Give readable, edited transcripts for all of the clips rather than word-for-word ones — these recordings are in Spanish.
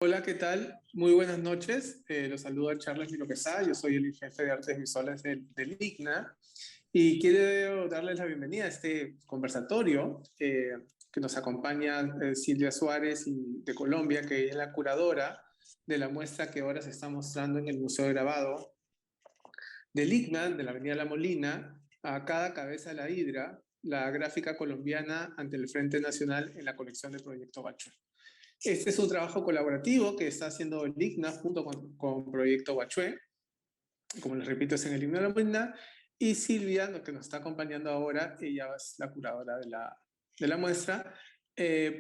Hola, ¿qué tal? Muy buenas noches. Los saluda Charles Miro Quesada. Yo soy el jefe de artes visuales del IGNA y quiero darles la bienvenida a este conversatorio que nos acompaña Silvia Suárez de Colombia, que es la curadora de la muestra que ahora se está mostrando en el Museo de Grabado del IGNA, de la Avenida La Molina, a cada cabeza de la hidra, la gráfica colombiana ante el Frente Nacional en la colección del Proyecto Bacho. Este es un trabajo colaborativo que está haciendo el IGNA junto con Proyecto Huachue, como les repito, es en el himno de la Molina, y Silvia, que nos está acompañando ahora, ella es la curadora de la muestra.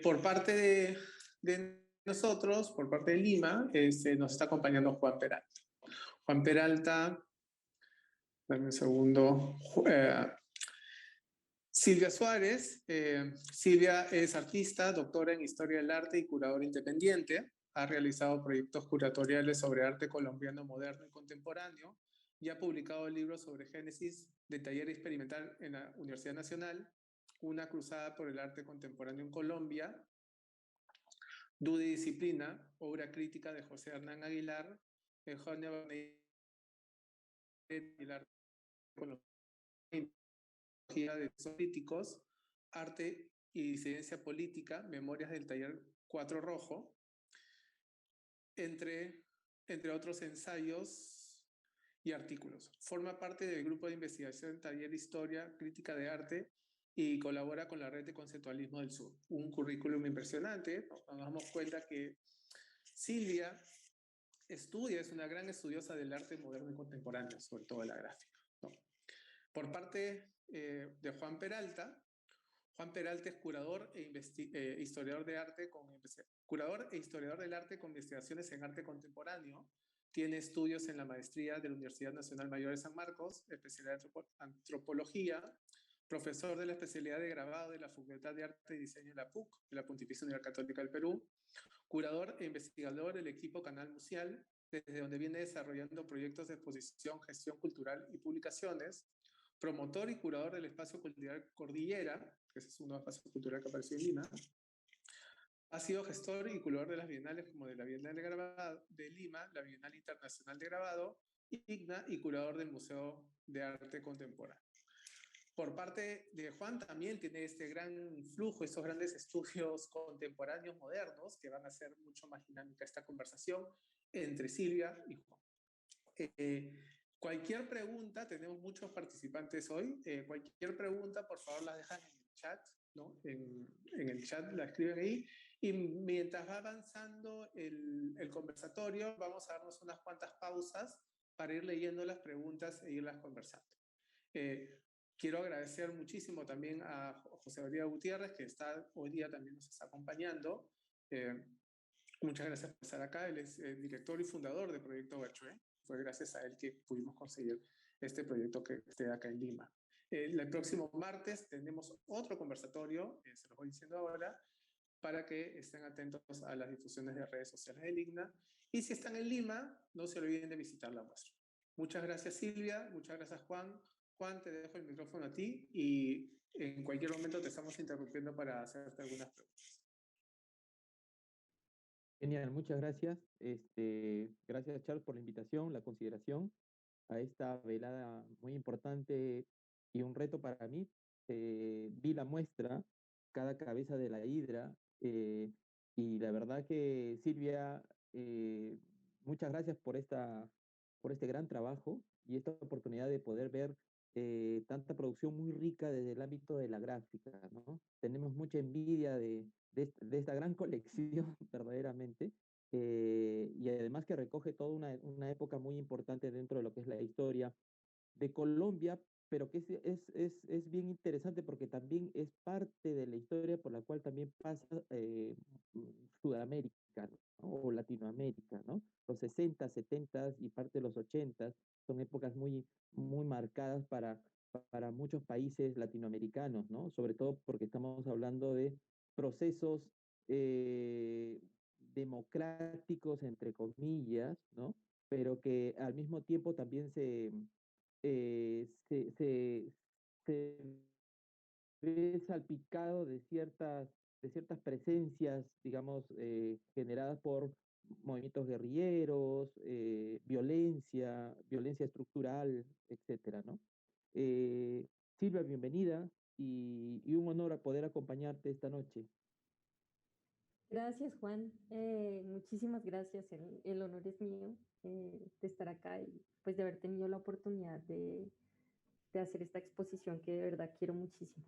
Por parte de nosotros, por parte de Lima, nos está acompañando Juan Peralta. Juan Peralta, dame un segundo. Silvia Suárez. Silvia es artista, doctora en Historia del Arte y curadora independiente. Ha realizado proyectos curatoriales sobre arte colombiano moderno y contemporáneo y ha publicado libros sobre génesis de taller experimental en la Universidad Nacional, Una cruzada por el arte contemporáneo en Colombia, Duda y Disciplina, obra crítica de José Hernán Aguilar, Eugenio Aguilar, de políticos, arte y disidencia política, memorias del taller 4 Rojo, entre, entre otros ensayos y artículos. Forma parte del grupo de investigación Taller Historia, Crítica de Arte y colabora con la Red de Conceptualismo del Sur. Un currículum impresionante. Nos damos cuenta que Silvia es una gran estudiosa del arte moderno y contemporáneo, sobre todo de la gráfica, ¿no? Por parte de Juan Peralta. Juan Peralta es historiador de arte curador e historiador del arte con investigaciones en arte contemporáneo. Tiene estudios en la maestría de la Universidad Nacional Mayor de San Marcos, especialidad de antropología, profesor de la especialidad de grabado de la Facultad de Arte y Diseño de la PUC, de la Pontificia Universidad Católica del Perú, curador e investigador del equipo Canal Museal, desde donde viene desarrollando proyectos de exposición, gestión cultural y publicaciones, promotor y curador del Espacio Cultural Cordillera, que es un nuevo espacio cultural que apareció en Lima. Ha sido gestor y curador de las bienales como de la Bienal de Grabado de Lima, la Bienal Internacional de Grabado, IGNA, y curador del Museo de Arte Contemporáneo. Por parte de Juan también tiene este gran flujo, estos grandes estudios contemporáneos modernos que van a hacer mucho más dinámica esta conversación entre Silvia y Juan. Cualquier pregunta, tenemos muchos participantes hoy, cualquier pregunta por favor la dejan en el chat, ¿no? En el chat la escriben ahí, y mientras va avanzando el conversatorio vamos a darnos unas cuantas pausas para ir leyendo las preguntas e irlas conversando. Quiero agradecer muchísimo también a José María Gutiérrez, que hoy día también nos está acompañando. Muchas gracias por estar acá. Él es director y fundador del Proyecto Huachue. Fue gracias a él que pudimos conseguir este proyecto que esté acá en Lima. El próximo martes tenemos otro conversatorio, se los voy diciendo ahora, para que estén atentos a las difusiones de redes sociales del IGNA. Y si están en Lima, no se olviden de visitar la muestra. Muchas gracias, Silvia. Muchas gracias, Juan. Juan, te dejo el micrófono a ti y en cualquier momento te estamos interrumpiendo para hacerte algunas preguntas. Genial, muchas gracias. Gracias, Charles, por la invitación, la consideración a esta velada muy importante y un reto para mí. Vi la muestra, cada cabeza de la hidra, y la verdad que Silvia, muchas gracias por este gran trabajo y esta oportunidad de poder ver tanta producción muy rica desde el ámbito de la gráfica, ¿no? Tenemos mucha envidia de esta gran colección, verdaderamente, y además que recoge toda una época muy importante dentro de lo que es la historia de Colombia, pero que es bien interesante porque también es parte de la historia por la cual también pasa Sudamérica, ¿no? O Latinoamérica, ¿no? Los 60, 70 y parte de los 80 son épocas muy marcadas para muchos países latinoamericanos, ¿no? Sobre todo porque estamos hablando de procesos eh, democráticos, entre comillas, ¿no? Pero que al mismo tiempo también eh, se, se, se ve salpicado de ciertas presencias, digamos, generadas movimientos guerrilleros, violencia estructural, etcétera, ¿no? Silvia, bienvenida y un honor a poder acompañarte esta noche. Gracias, Juan. Muchísimas gracias. El honor es mío de estar acá y pues de haber tenido la oportunidad de hacer esta exposición que de verdad quiero muchísimo.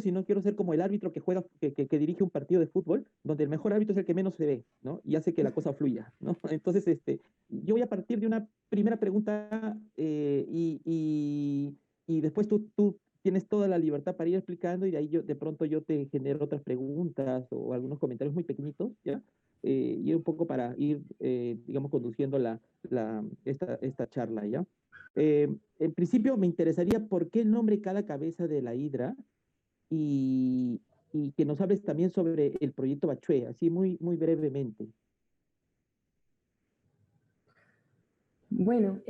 Si no quiero ser como el árbitro que juega, que dirige un partido de fútbol, donde el mejor árbitro es el que menos se ve, ¿no? Y hace que la cosa fluya, ¿no? Entonces, yo voy a partir de una primera pregunta y después tú tienes toda la libertad para ir explicando y de ahí de pronto yo te genero otras preguntas o algunos comentarios muy pequeñitos, ¿ya? Y un poco para ir, digamos, conduciendo esta charla, ¿ya? En principio me interesaría por qué el nombre cada cabeza de la hidra y, y que nos hables también sobre el proyecto Bachué, así muy brevemente. Bueno,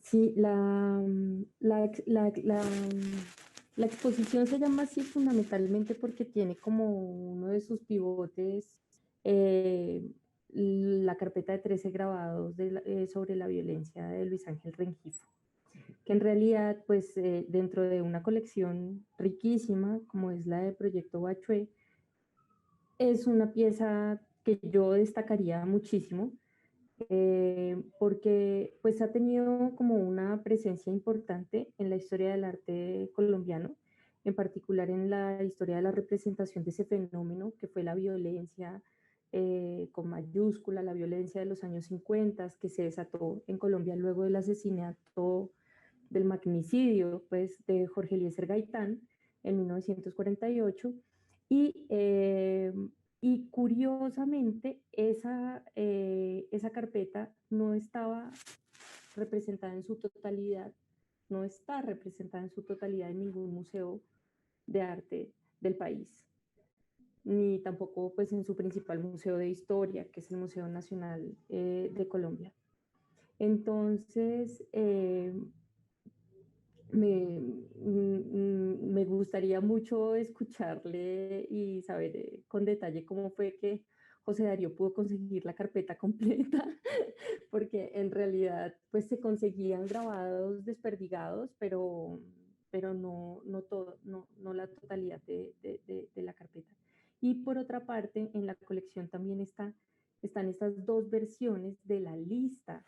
sí, la exposición se llama así fundamentalmente porque tiene como uno de sus pivotes la carpeta de 13 grabados sobre la violencia de Luis Ángel Rengifo, que en realidad, pues dentro de una colección riquísima como es la de Proyecto Bachué, es una pieza que yo destacaría muchísimo porque pues ha tenido como una presencia importante en la historia del arte colombiano, en particular en la historia de la representación de ese fenómeno que fue la violencia con mayúscula, la violencia de los años 50 que se desató en Colombia luego del asesinato del magnicidio pues, de Jorge Eliezer Gaitán en 1948 y y curiosamente, esa carpeta no estaba representada en su totalidad, no está representada en su totalidad en ningún museo de arte del país, ni tampoco pues, en su principal museo de historia, que es el Museo Nacional de Colombia. Entonces, me gustaría mucho escucharle y saber con detalle cómo fue que José Darío pudo conseguir la carpeta completa, porque en realidad pues se conseguían grabados desperdigados, pero no, todo, no la totalidad de la carpeta. Y por otra parte, en la colección también están estas dos versiones de la lista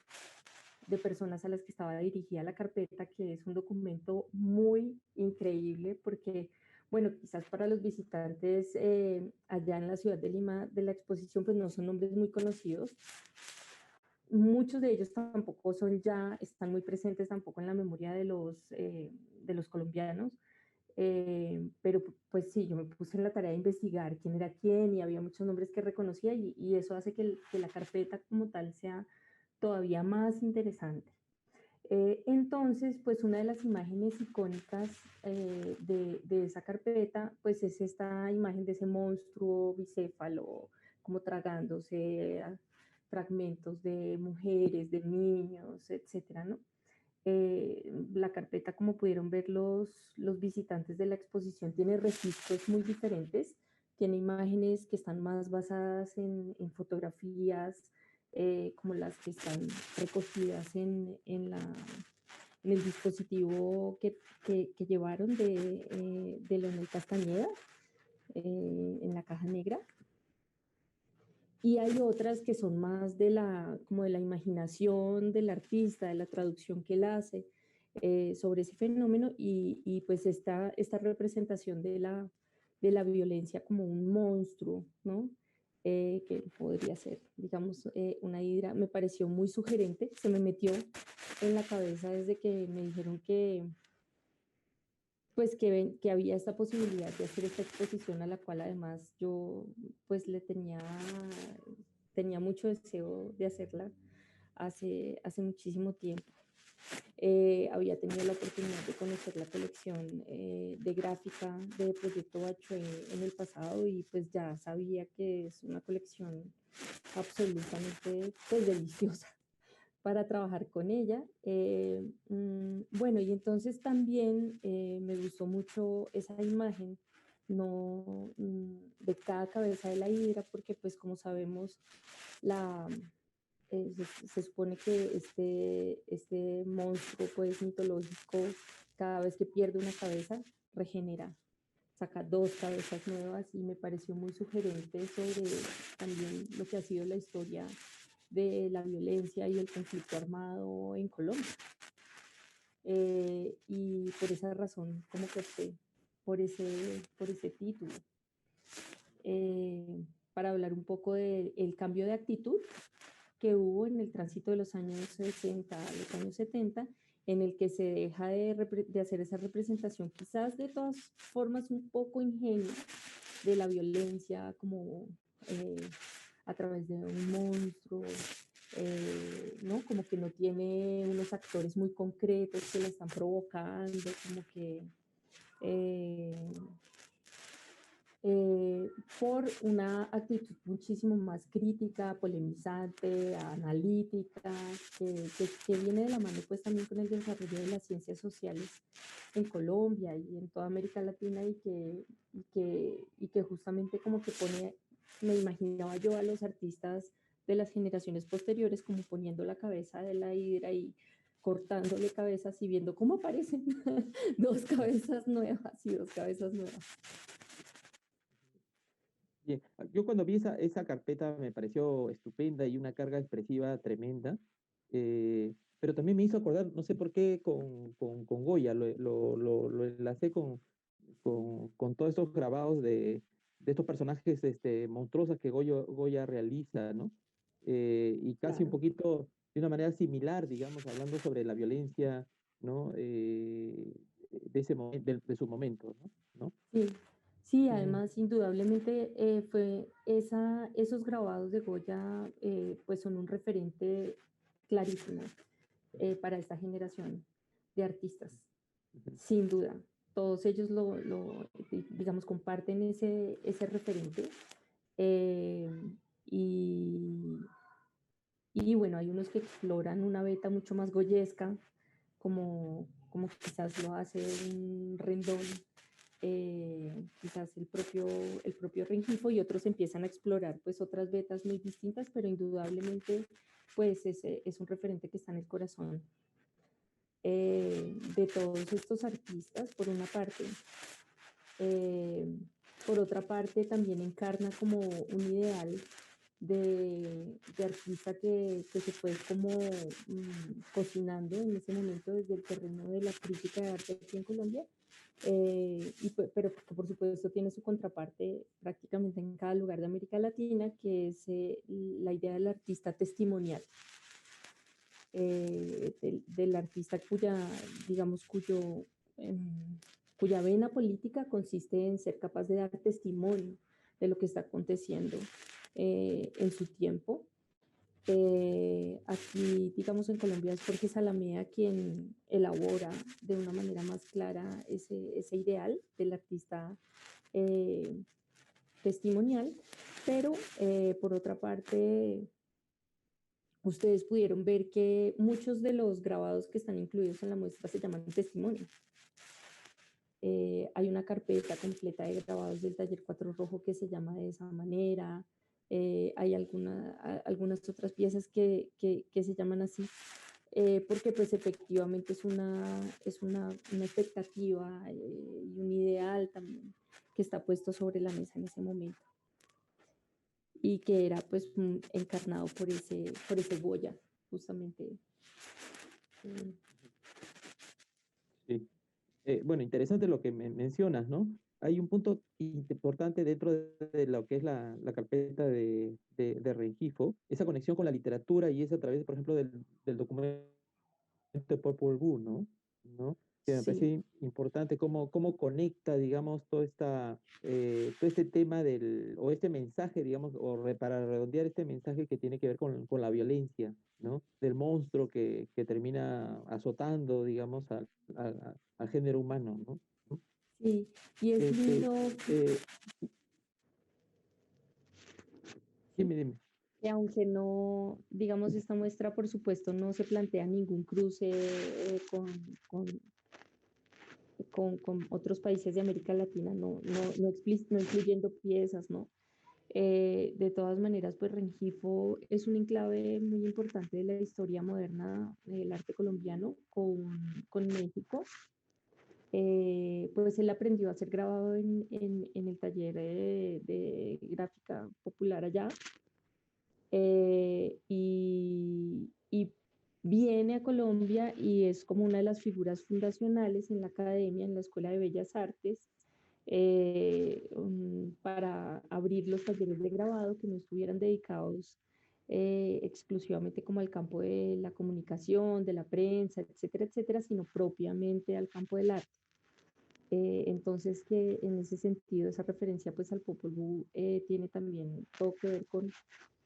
de personas a las que estaba dirigida la carpeta, que es un documento muy increíble porque, bueno, quizás para los visitantes allá en la ciudad de Lima de la exposición, pues no son nombres muy conocidos. Muchos de ellos tampoco están muy presentes tampoco en la memoria de los colombianos. Pero pues sí, yo me puse en la tarea de investigar quién era quién y había muchos nombres que reconocía y eso hace que la carpeta como tal sea todavía más interesante. Entonces, pues una de las imágenes icónicas de esa carpeta, pues es esta imagen de ese monstruo bicéfalo, como tragándose fragmentos de mujeres, de niños, etcétera, ¿no? La carpeta, como pudieron ver los visitantes de la exposición, tiene registros muy diferentes, tiene imágenes que están más basadas en fotografías, como las que están recogidas en el dispositivo que llevaron de Leonel Castañeda en la caja negra. Y hay otras que son más como de la imaginación del artista, de la traducción que él hace sobre ese fenómeno y pues esta representación de la violencia como un monstruo, ¿no? Que podría ser, digamos, una hidra, me pareció muy sugerente, se me metió en la cabeza desde que me dijeron pues que había esta posibilidad de hacer esta exposición a la cual además yo pues tenía mucho deseo de hacerla hace muchísimo tiempo. Había tenido la oportunidad de conocer la colección de gráfica de Proyecto Bachué en el pasado y pues ya sabía que es una colección absolutamente pues deliciosa, para trabajar con ella. Bueno, y entonces también me gustó mucho esa imagen, no, de cada cabeza de la hidra, porque pues como sabemos, la, se supone que este monstruo pues mitológico, cada vez que pierde una cabeza, regenera, saca dos cabezas nuevas, y me pareció muy sugerente sobre también lo que ha sido la historia de la violencia y el conflicto armado en Colombia. Y por esa razón, como que opté por ese título. Para hablar un poco del cambio de actitud que hubo en el tránsito de los años 60 a los años 70, en el que se deja de hacer esa representación, quizás de todas formas un poco ingenua, de la violencia como a través de un monstruo, ¿no? Como que no tiene unos actores muy concretos que la están provocando, como que eh, por una actitud muchísimo más crítica, polemizante, analítica, que viene de la mano pues también con el desarrollo de las ciencias sociales en Colombia y en toda América Latina, y que justamente como que pone, me imaginaba yo a los artistas de las generaciones posteriores como poniendo la cabeza de la hidra y cortándole cabezas y viendo cómo aparecen dos cabezas nuevas y dos cabezas nuevas. Bien, yo cuando vi esa carpeta me pareció estupenda y una carga expresiva tremenda, pero también me hizo acordar, no sé por qué, con Goya, lo enlacé con todos estos grabados de estos personajes monstruosos que Goya realiza, ¿no? Y casi un Claro. poquito de una manera similar, digamos, hablando sobre la violencia, ¿no? De ese de su momento, ¿no? ¿No? Sí, sí, Mm, además, indudablemente esos grabados de Goya pues son un referente clarísimo para esta generación de artistas, ujú. sin duda. Todos ellos digamos, comparten ese referente. eh, y, y bueno, hay unos que exploran una beta mucho más goyesca, como quizás lo hace un Rendón, quizás el propio Rengifo, y otros empiezan a explorar pues otras vetas muy distintas, pero indudablemente pues es un referente que está en el corazón de todos estos artistas, por una parte. Eh, por otra parte, también encarna como un ideal de artista que se fue como cocinando en ese momento desde el terreno de la crítica de arte aquí en Colombia, pero que por supuesto tiene su contraparte prácticamente en cada lugar de América Latina, que es la idea del artista testimonial, del artista digamos, cuya vena política consiste en ser capaz de dar testimonio de lo que está aconteciendo en su tiempo. Aquí, digamos, en Colombia es Jorge Salamea quien elabora de una manera más clara ese ideal del artista eh, testimonial, pero por otra parte, ustedes pudieron ver que muchos de los grabados que están incluidos en la muestra se llaman testimonio. Hay una carpeta completa de grabados del Taller Cuatro Rojo que se llama de esa manera. Hay algunas otras piezas que se llaman así, porque pues efectivamente una expectativa y un ideal también que está puesto sobre la mesa en ese momento, y que era pues encarnado por ese Goya, justamente. Mm. Sí. Bueno, interesante lo que mencionas, ¿no? Hay un punto importante dentro de lo que es la carpeta de Rengifo, esa conexión con la literatura, y es a través, por ejemplo, del documento de Popol Vuh, ¿no? ¿No? Que me Sí, parece importante cómo conecta, digamos, todo este tema o este mensaje, digamos, para redondear este mensaje que tiene que ver con la violencia, ¿no? Del monstruo que termina azotando, digamos, al género humano, ¿no? sí, y es Este, lindo, eh, sí. dime, dime. Y aunque no, digamos, esta muestra, por supuesto, no se plantea ningún cruce con, con otros países de América Latina, no incluyendo piezas, ¿no? De todas maneras, pues Rengifo es un enclave muy importante de la historia moderna del arte colombiano con México. Pues él aprendió a ser grabado en el taller de gráfica popular allá y viene a Colombia y es como una de las figuras fundacionales en la academia, en la Escuela de Bellas Artes, para abrir los talleres de grabado que no estuvieran dedicados exclusivamente como al campo de la comunicación, de la prensa, etcétera, etcétera, sino propiamente al campo del arte. Entonces, que en ese sentido, esa referencia pues al Popol Vuh tiene también todo que ver con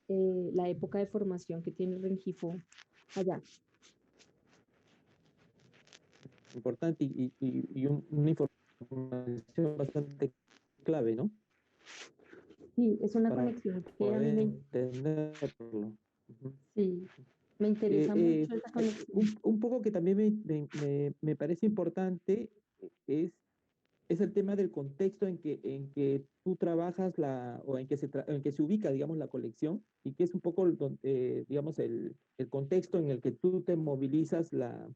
la época de formación que tiene Rengifo allá. Importante y una información bastante clave, ¿no? Sí, es una Para conexión que a mí poder entenderlo. Ujú. sí, me interesa mucho esa conexión. Un poco que también me parece importante es el tema del contexto en que tú trabajas o en que se ubica, digamos, la colección y que es un poco, digamos, el contexto en el que tú te movilizas la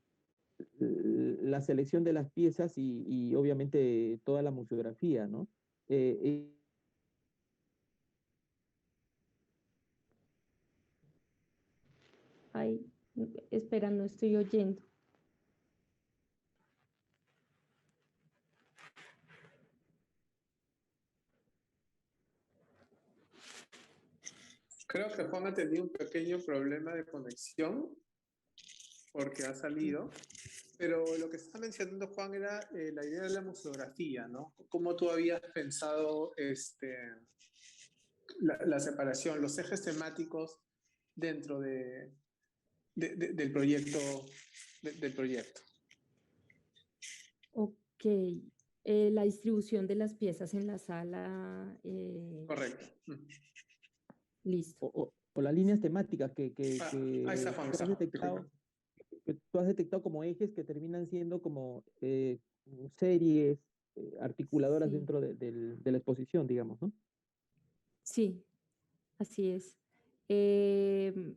selección de las piezas y obviamente toda la museografía, ¿no? Eh, Ay, espera, no estoy oyendo. Creo que Juan ha tenido un pequeño problema de conexión porque ha salido, pero lo que está mencionando Juan era la idea de la museografía, ¿no? ¿Cómo tú habías pensado la separación, los ejes temáticos dentro del proyecto, del proyecto? Ok, la distribución de las piezas en la sala, Correcto. listo. o las líneas temáticas Ahí está Juan, tú has está Juan, disculpa. que tú has detectado como ejes que terminan siendo como series articuladoras Sí, dentro de la exposición, digamos, ¿no? sí, así es. Em,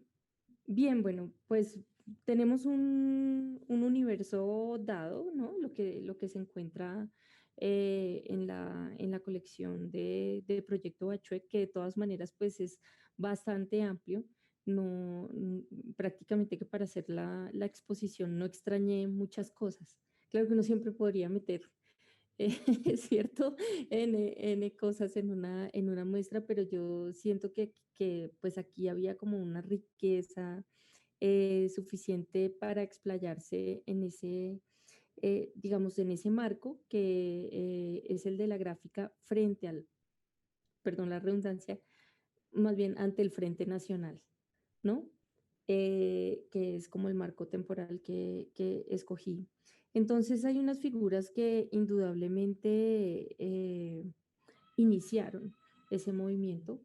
Bien, bueno, pues tenemos un universo dado, ¿no? Lo que se encuentra en la colección de Proyecto Bachuec, que de todas maneras pues es bastante amplio. No, prácticamente que para hacer la exposición no extrañé muchas cosas. Claro que uno siempre podría meter es cierto, N cosas en una muestra, pero yo siento que pues aquí había como una riqueza suficiente para explayarse en ese, digamos, en ese marco que es el de la gráfica frente al, perdón la redundancia, más bien ante el Frente Nacional, ¿no? Que es como el marco temporal que escogí. Entonces hay unas figuras que indudablemente iniciaron ese movimiento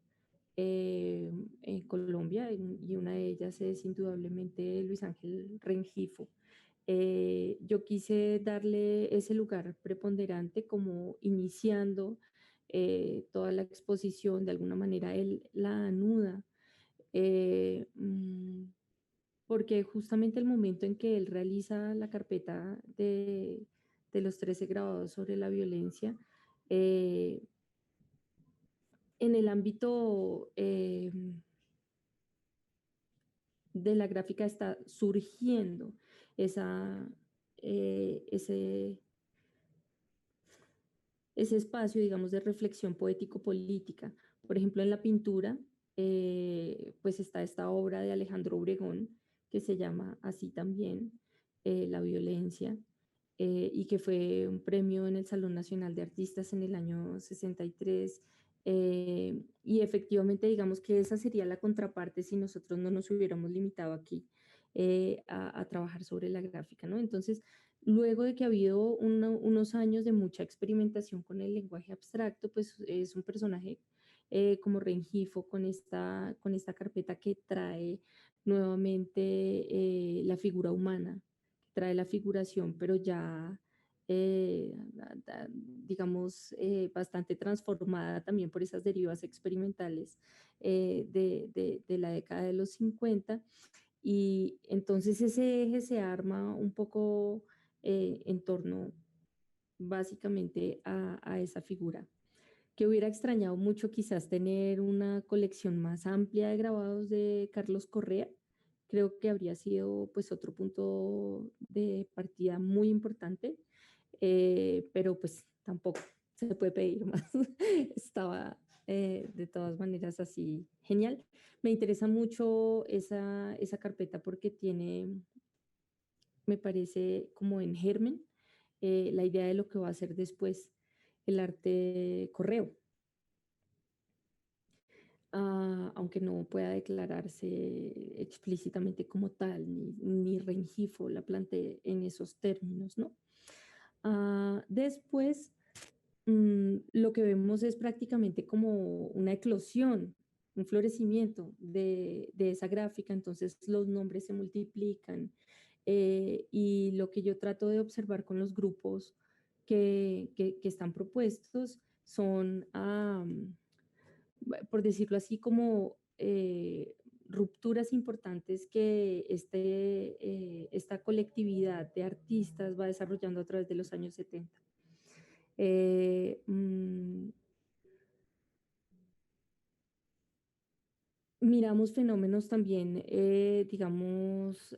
en Colombia y una de ellas es indudablemente Luis Ángel Rengifo. Yo quise darle ese lugar preponderante como iniciando toda la exposición, de alguna manera él la anuda, eh, mm, porque justamente el momento en que él realiza la carpeta de los 13 grabados sobre la violencia, eh, en el ámbito de la gráfica está surgiendo esa, ese, ese espacio, digamos, de reflexión poético-política. Por ejemplo, en la pintura, pues está esta obra de Alejandro Obregón, que se llama así también, La violencia, y que fue un premio en el Salón Nacional de Artistas en el año 63. Y efectivamente, digamos que esa sería la contraparte si nosotros no nos hubiéramos limitado aquí a trabajar sobre la gráfica, ¿no? Entonces, luego de que ha habido unos años de mucha experimentación con el lenguaje abstracto, pues es un personaje como Rengifo con esta carpeta que trae nuevamente la figura humana, trae la figuración, pero ya, digamos, bastante transformada también por esas derivas experimentales de la década de los 50. Y entonces ese eje se arma un poco en torno básicamente a esa figura. Que hubiera extrañado mucho quizás tener una colección más amplia de grabados de Carlos Correa. Creo que habría sido pues otro punto de partida muy importante, pero pues tampoco se puede pedir más. Estaba de todas maneras así genial. Me interesa mucho esa carpeta porque tiene, me parece como en germen, la idea de lo que va a ser después el arte correo. Aunque no pueda declararse explícitamente como tal, ni Rengifo la planteé en esos términos, ¿no? Después, lo que vemos es prácticamente como una eclosión, un florecimiento de esa gráfica, entonces los nombres se multiplican, y lo que yo trato de observar con los grupos que están propuestos son, por decirlo así, como rupturas importantes que esta colectividad de artistas va desarrollando a través de los años 70. Eh, mm, Miramos fenómenos también, digamos,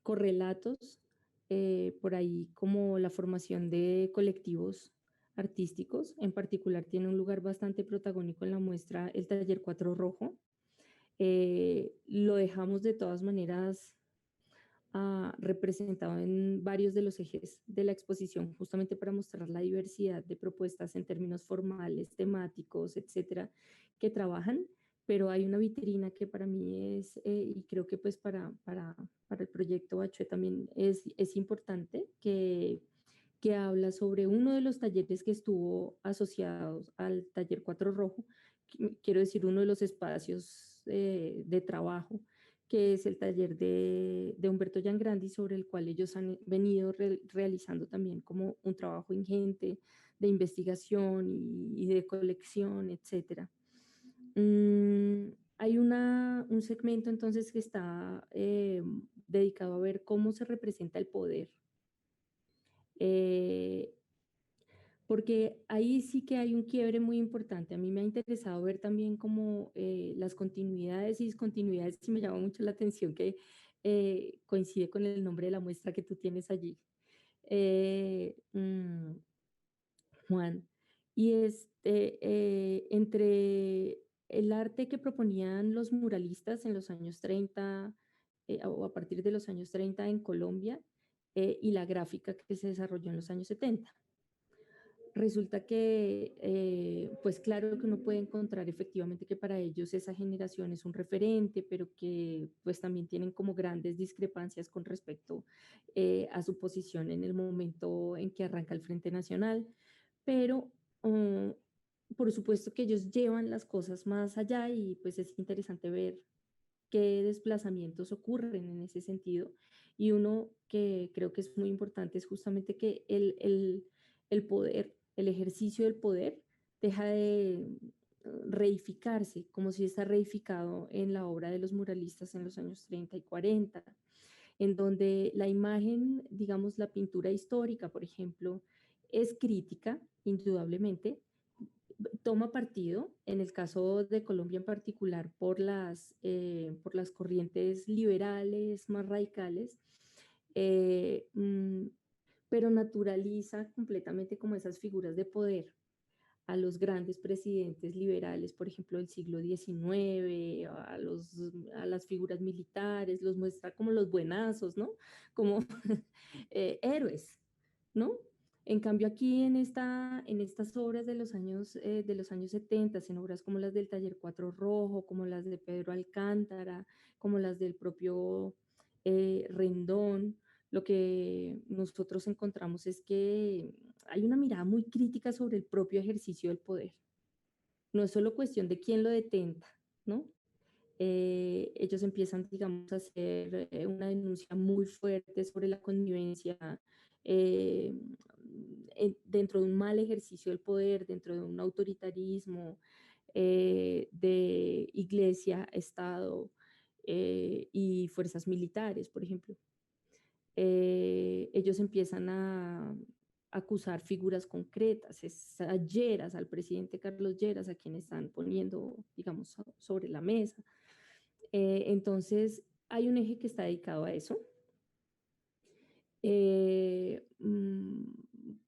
correlatos, por ahí como la formación de colectivos artísticos. En particular tiene un lugar bastante protagónico en la muestra el Taller Cuatro Rojo. Lo dejamos de todas maneras representado en varios de los ejes de la exposición, justamente para mostrar la diversidad de propuestas en términos formales, temáticos, etcétera, que trabajan. Pero hay una vitrina que para mí es, y creo que pues para el proyecto Bachué también es importante, que habla sobre uno de los talleres que estuvo asociados al taller Cuatro Rojo, quiero decir, uno de los espacios de trabajo, que es el taller de Humberto Giangrandi, sobre el cual ellos han venido realizando también como un trabajo ingente de investigación y de colección, etcétera. Hay un segmento entonces que está dedicado a ver cómo se representa el poder. Eh, Porque ahí sí que hay un quiebre muy importante. A mí me ha interesado ver también como las continuidades y discontinuidades, y me llama mucho la atención que coincide con el nombre de la muestra que tú tienes allí, eh, mm, Juan. Y entre el arte que proponían los muralistas en los años 30, o a partir de los años 30 en Colombia, y la gráfica que se desarrolló en los años 70. Resulta que, pues claro que uno puede encontrar efectivamente que para ellos esa generación es un referente, pero que pues también tienen como grandes discrepancias con respecto a su posición en el momento en que arranca el Frente Nacional. Pero por supuesto que ellos llevan las cosas más allá, y pues es interesante ver qué desplazamientos ocurren en ese sentido. Y uno que creo que es muy importante es justamente que el poder, el ejercicio del poder, deja de reificarse, como si está reificado en la obra de los muralistas en los años 30 y 40, en donde la imagen, digamos, la pintura histórica, por ejemplo, es crítica, indudablemente, toma partido, en el caso de Colombia en particular, por las corrientes liberales más radicales, eh, mm, pero naturaliza completamente como esas figuras de poder a los grandes presidentes liberales, por ejemplo, del siglo XIX, a las figuras militares, los muestra como los buenazos, ¿no? Como héroes, ¿no? En cambio, aquí en estas obras de los años 70, en obras como las del Taller Cuatro Rojo, como las de Pedro Alcántara, como las del propio Rendón, lo que nosotros encontramos es que hay una mirada muy crítica sobre el propio ejercicio del poder. no es solo cuestión de quién lo detenta, ¿no? Ellos empiezan, digamos, a hacer una denuncia muy fuerte sobre la connivencia eh, dentro de un mal ejercicio del poder, dentro de un autoritarismo de iglesia, Estado y fuerzas militares, por ejemplo. Ellos empiezan a acusar figuras concretas, es a Lleras, al presidente Carlos Lleras, a quien están poniendo, digamos, sobre la mesa. Entonces, hay un eje que está dedicado a eso. Eh, mm,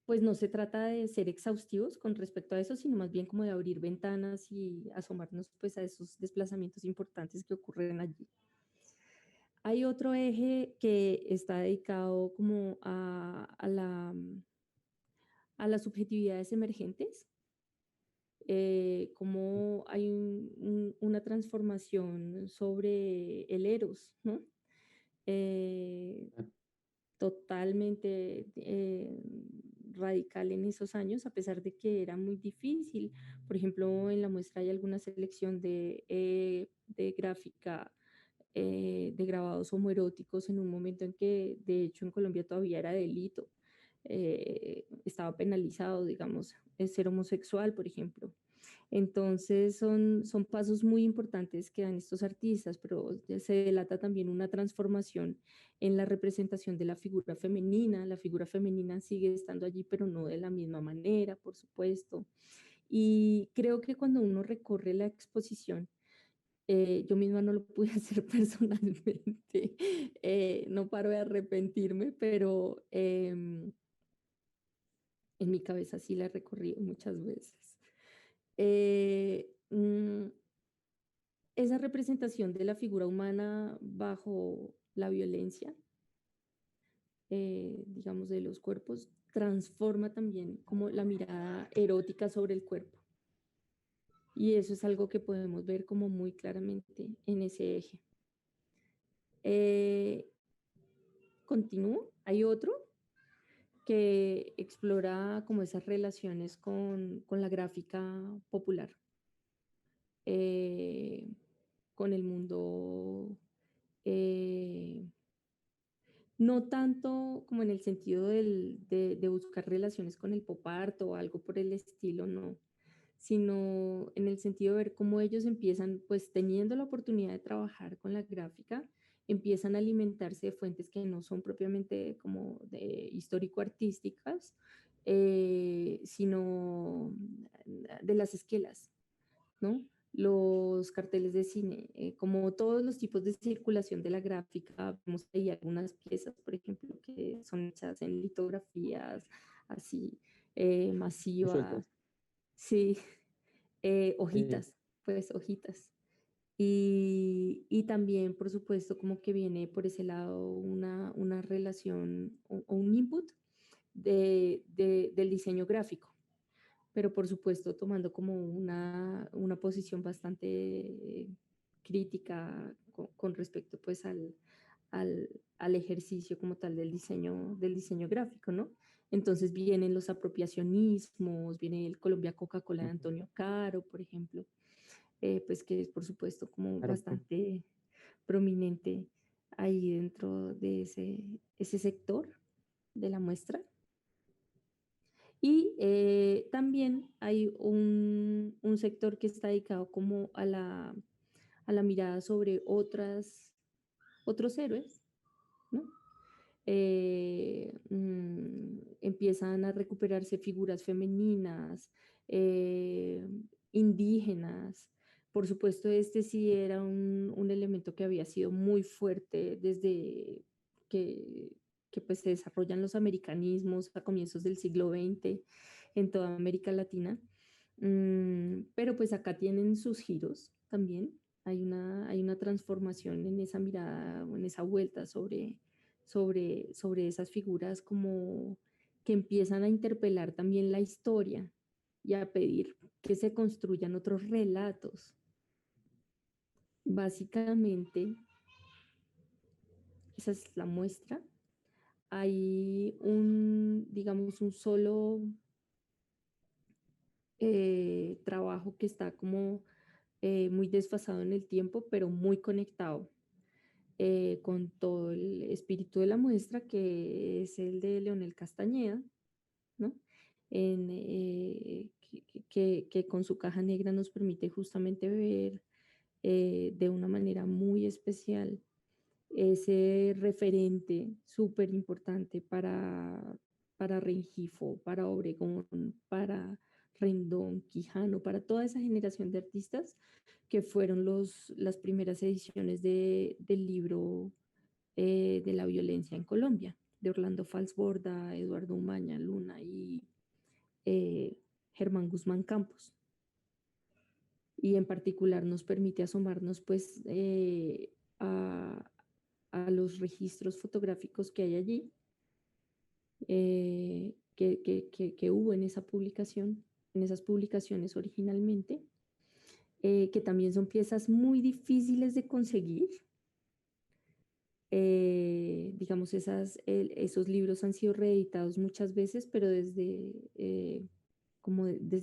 pues no se trata de ser exhaustivos con respecto a eso, sino más bien como de abrir ventanas y asomarnos pues a esos desplazamientos importantes que ocurren allí. Hay otro eje que está dedicado como a las subjetividades emergentes, como hay una transformación sobre el eros, ¿no? Eh, totalmente radical en esos años, a pesar de que era muy difícil. Por ejemplo, en la muestra hay alguna selección de gráfica de grabados homoeróticos en un momento en que, de hecho, en Colombia todavía era delito. Estaba penalizado, digamos, ser homosexual, por ejemplo. Entonces son pasos muy importantes que dan estos artistas, pero se delata también una transformación en la representación de la figura femenina. La figura femenina sigue estando allí, pero no de la misma manera, por supuesto. Y creo que cuando uno recorre la exposición, yo misma no lo pude hacer personalmente, no paro de arrepentirme, pero en mi cabeza sí la he recorrido muchas veces. Eh, mm, esa representación de la figura humana bajo la violencia, digamos, de los cuerpos, transforma también como la mirada erótica sobre el cuerpo. Y eso es algo que podemos ver como muy claramente en ese eje. Continúo. Hay otro que explora como esas relaciones con la gráfica popular, eh, con el mundo no tanto como en el sentido de buscar relaciones con el pop art o algo por el estilo, no, sino en el sentido de ver cómo ellos empiezan, pues teniendo la oportunidad de trabajar con la gráfica, empiezan a alimentarse de fuentes que no son propiamente como de histórico-artísticas, sino de las esquelas, ¿no? Los carteles de cine, como todos los tipos de circulación de la gráfica, vemos ahí algunas piezas, por ejemplo, que son hechas en litografías así masivas, Sueltas. sí, Sí, hojitas, pues hojitas. Y también, por supuesto, como que viene por ese lado una relación o un input del diseño gráfico, pero por supuesto tomando como una posición bastante crítica con respecto pues al, al ejercicio como tal del diseño gráfico, ¿no? Entonces vienen los apropiacionismos, viene el Colombia Coca-Cola de ujú, Antonio Caro, por ejemplo, pues que es por supuesto como claro, pues. bastante prominente ahí dentro de ese sector de la muestra. Y también hay un sector que está dedicado como a la mirada sobre otros héroes, ¿no? Empiezan a recuperarse figuras femeninas, eh, indígenas. Por supuesto, este sí era un elemento que había sido muy fuerte desde que, que pues, se desarrollan los americanismos a comienzos del siglo XX en toda América Latina. Pero pues acá tienen sus giros también. Hay una transformación en esa mirada o en esa vuelta sobre esas figuras como que empiezan a interpelar también la historia y a pedir que se construyan otros relatos. Básicamente, esa es la muestra. Hay digamos, un solo trabajo que está como muy desfasado en el tiempo, pero muy conectado con todo el espíritu de la muestra, que es el de Leonel Castañeda, ¿no? Que con su caja negra nos permite justamente ver de una manera muy especial ese referente súper importante para Rengifo, para Obregón, para Rendón, Quijano, para toda esa generación de artistas que fueron las primeras ediciones del libro de la violencia en Colombia, de Orlando Falsborda, Eduardo Umaña Luna y eh, Germán Guzmán Campos. Y en particular nos permite asomarnos pues a los registros fotográficos que hay allí, que hubo en esa publicación, en esas publicaciones originalmente, que también son piezas muy difíciles de conseguir. Digamos, esos libros han sido reeditados muchas veces, pero desde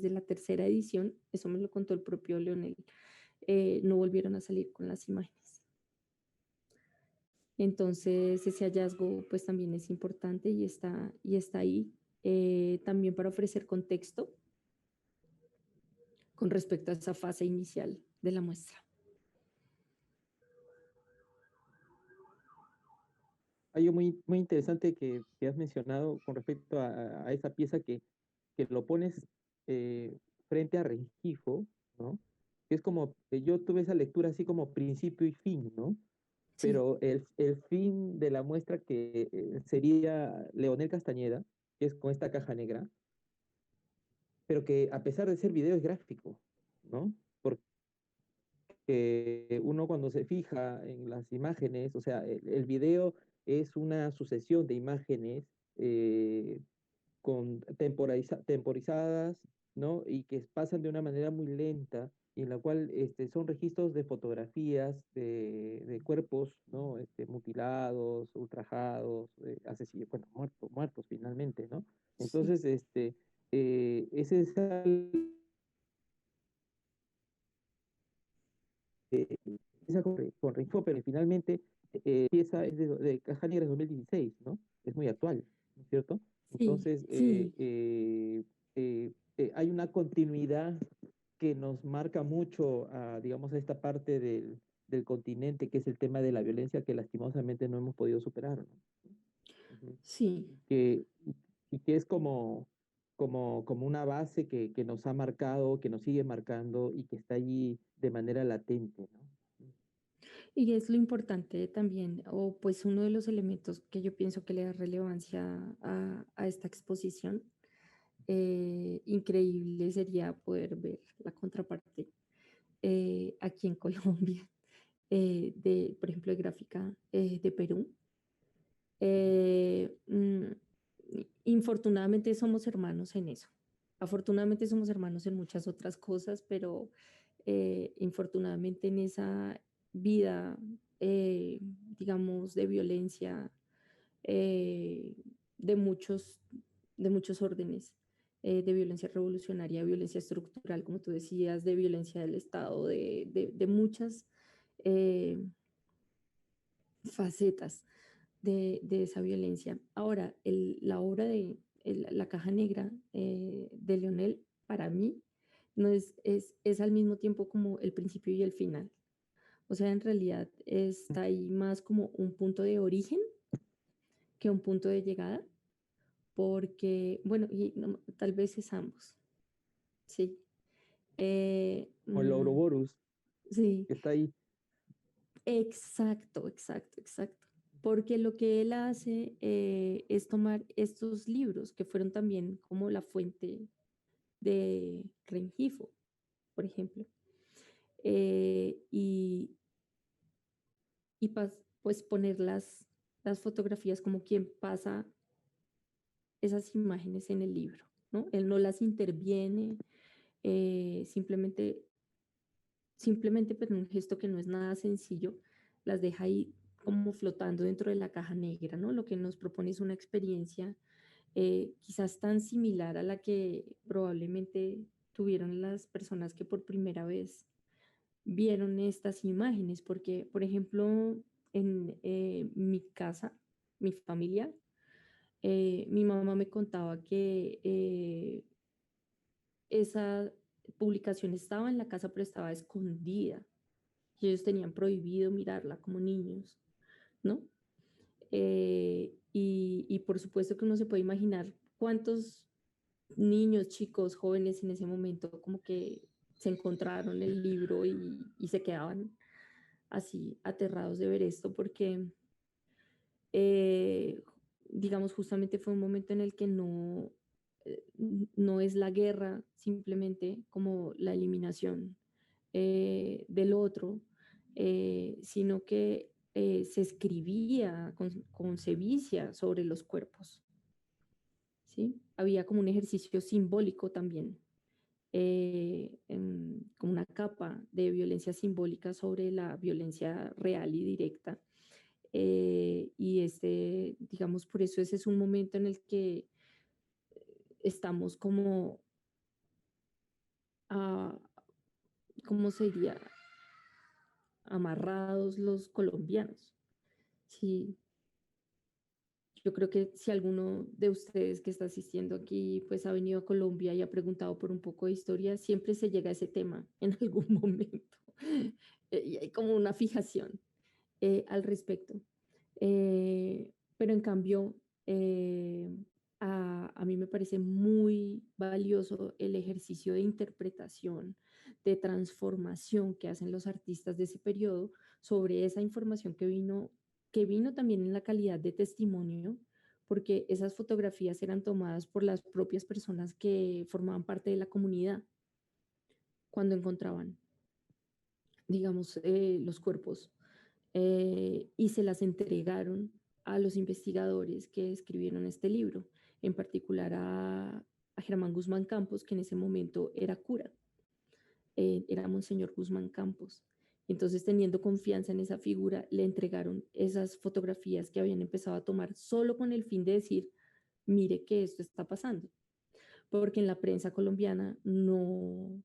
la tercera edición, eso me lo contó el propio Leonel, no volvieron a salir con las imágenes. Entonces, ese hallazgo pues también es importante y está ahí también para ofrecer contexto con respecto a esa fase inicial de la muestra. Hay algo muy, muy interesante que has mencionado con respecto a esa pieza que lo pones eh, frente a Rengifo, ¿no? Que es como, yo tuve esa lectura así como principio y fin, ¿no? Sí, Pero el fin de la muestra que sería Leonel Castañeda, que es con esta caja negra, pero que a pesar de ser video es gráfico, ¿no? Porque uno cuando se fija en las imágenes, o sea, el video es una sucesión de imágenes temporizadas, ¿no? Y que pasan de una manera muy lenta, y en la cual son registros de fotografías de cuerpos, ¿no? Mutilados, ultrajados, asesinados, bueno, muertos finalmente, ¿no? sí, Entonces, ese es empieza con Rinfo, pero finalmente empieza es de Caja Negra 2016, ¿no? Es muy actual, ¿no es cierto? sí, Entonces, sí, hay una continuidad que nos marca mucho, digamos, a esta parte del continente, que es el tema de la violencia que lastimosamente no hemos podido superar, ¿no? Ujú. sí. Y que es como una base que nos ha marcado, que nos sigue marcando y que está allí de manera latente, ¿no? Y es lo importante también, o pues uno de los elementos que yo pienso que le da relevancia a esta exposición. Increíble sería poder ver la contraparte aquí en Colombia, por ejemplo, de gráfica de Perú. Eh, mm, Infortunadamente somos hermanos en eso. Afortunadamente somos hermanos en muchas otras cosas, pero infortunadamente en esa vida, eh, digamos, de violencia eh, de muchos, de muchos órdenes, de violencia revolucionaria, violencia estructural, como tú decías, de violencia del Estado, de muchas eh, facetas de esa violencia. Ahora, la obra de La Caja Negra de Leonel, para mí, no es al mismo tiempo como el principio y el final. O sea, en realidad está ahí más como un punto de origen que un punto de llegada, porque, bueno, y tal vez es ambos, sí. Eh, O el mm, Ouroboros, sí, que está ahí. exacto, exacto, exacto. Porque lo que él hace es tomar estos libros que fueron también como la fuente de Rengifo, por ejemplo, y, pues poner las fotografías como quien pasa esas imágenes en el libro, ¿no? Él no las interviene, simplemente pues, en un gesto que no es nada sencillo, las deja ahí como flotando dentro de la caja negra, ¿no? Lo que nos propone es una experiencia quizás tan similar a la que probablemente tuvieron las personas que por primera vez vieron estas imágenes, porque, por ejemplo, en mi casa, mi familia, mi mamá me contaba que esa publicación estaba en la casa, pero estaba escondida. Y ellos tenían prohibido mirarla como niños, ¿no? Y por supuesto que uno se puede imaginar cuántos niños, chicos, jóvenes en ese momento como que se encontraron el libro y se quedaban así aterrados de ver esto porque, eh, digamos, justamente fue un momento en el que no es la guerra simplemente como la eliminación del otro, sino que se escribía con sevicia sobre los cuerpos, ¿sí? Había como un ejercicio simbólico también, como una capa de violencia simbólica sobre la violencia real y directa. Y digamos, por eso ese es un momento en el que estamos como, ah, ¿cómo sería? Amarrados los colombianos. Sí, yo creo que si alguno de ustedes que está asistiendo aquí pues ha venido a Colombia y ha preguntado por un poco de historia, siempre se llega a ese tema en algún momento. Y hay como una fijación al respecto. Pero en cambio, eh, a mí me parece muy valioso el ejercicio de interpretación, de transformación que hacen los artistas de ese periodo sobre esa información que vino también en la calidad de testimonio, porque esas fotografías eran tomadas por las propias personas que formaban parte de la comunidad cuando encontraban, digamos, los cuerpos y se las entregaron a los investigadores que escribieron este libro, en particular a Germán Guzmán Campos, que en ese momento era cura, era Monseñor Guzmán Campos. Entonces, teniendo confianza en esa figura, le entregaron esas fotografías que habían empezado a tomar solo con el fin de decir, mire que esto está pasando, porque en la prensa colombiana no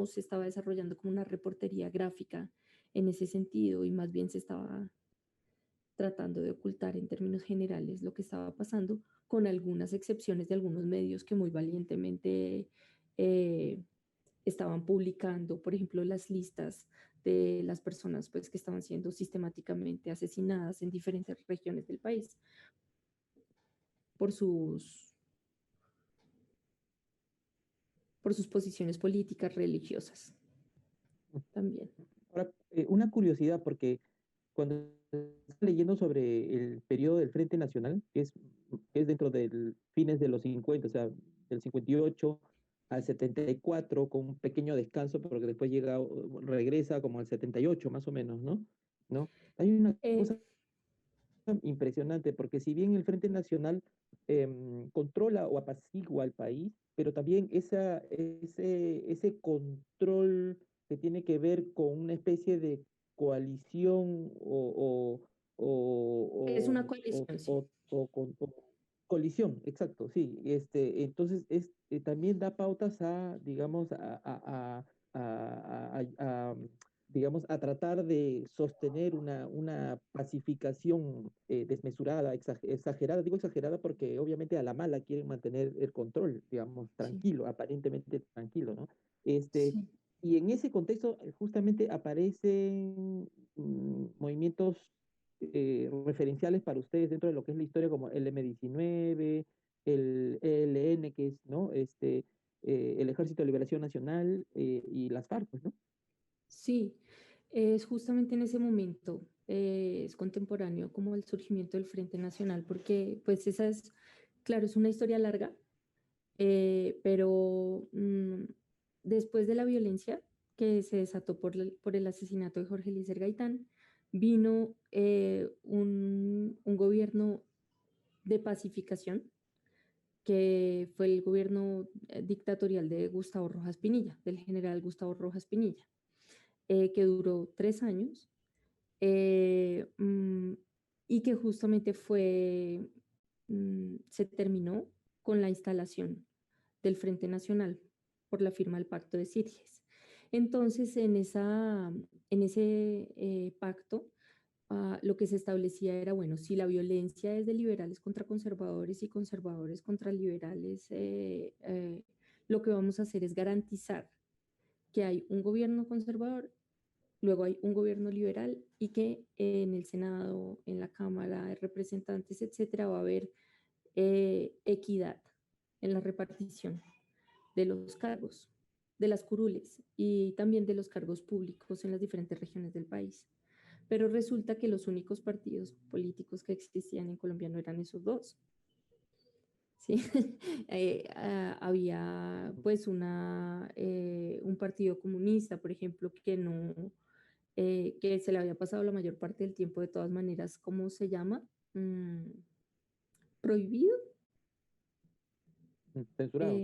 se estaba desarrollando como una reportería gráfica en ese sentido y más bien se estaba tratando de ocultar en términos generales lo que estaba pasando, con algunas excepciones de algunos medios que muy valientemente eh, estaban publicando, por ejemplo, las listas de las personas pues, que estaban siendo sistemáticamente asesinadas en diferentes regiones del país por por sus posiciones políticas, religiosas también. Ahora, una curiosidad, porque cuando estaba leyendo sobre el periodo del Frente Nacional, que es dentro del fines de los 50, o sea, del 58 al 74, con un pequeño descanso, porque después regresa como al 78, más o menos, ¿no? ¿No? Hay una Eh, cosa impresionante, porque si bien el Frente Nacional controla o apacigua al país, pero también ese control que tiene que ver con una especie de coalición es una coalición, sí. o colisión, exacto, sí. Entonces, también da pautas a, digamos, digamos, a tratar de sostener una pacificación desmesurada, exagerada. Digo exagerada porque obviamente a la mala quieren mantener el control, digamos, Sí, tranquilo, aparentemente tranquilo, ¿no? Este, sí. y en ese contexto justamente aparecen movimientos referenciales para ustedes dentro de lo que es la historia, como el M-19, el ELN, que es, ¿no? El Ejército de Liberación Nacional y las FARC, pues, ¿no? Sí, es justamente en ese momento, es contemporáneo como el surgimiento del Frente Nacional, porque pues esa es, claro, es una historia larga, pero después de la violencia que se desató por el asesinato de Jorge Eliezer Gaitán, vino un gobierno de pacificación, que fue el gobierno dictatorial de Gustavo Rojas Pinilla, del general Gustavo Rojas Pinilla, que duró 3 años y que justamente se terminó con la instalación del Frente Nacional por la firma del Pacto de Sitges. Entonces, en ese pacto, lo que se establecía era, bueno, si la violencia es de liberales contra conservadores y conservadores contra liberales, lo que vamos a hacer es garantizar que hay un gobierno conservador, luego hay un gobierno liberal y que en el Senado, en la Cámara de Representantes, etcétera, va a haber equidad en la repartición de los cargos, de las curules y también de los cargos públicos en las diferentes regiones del país. Pero resulta que los únicos partidos políticos que existían en Colombia no eran esos dos. ¿Sí? Había pues un partido comunista, por ejemplo, que no, que se le había pasado la mayor parte del tiempo de todas maneras, ¿cómo se llama? Prohibido, Censurado.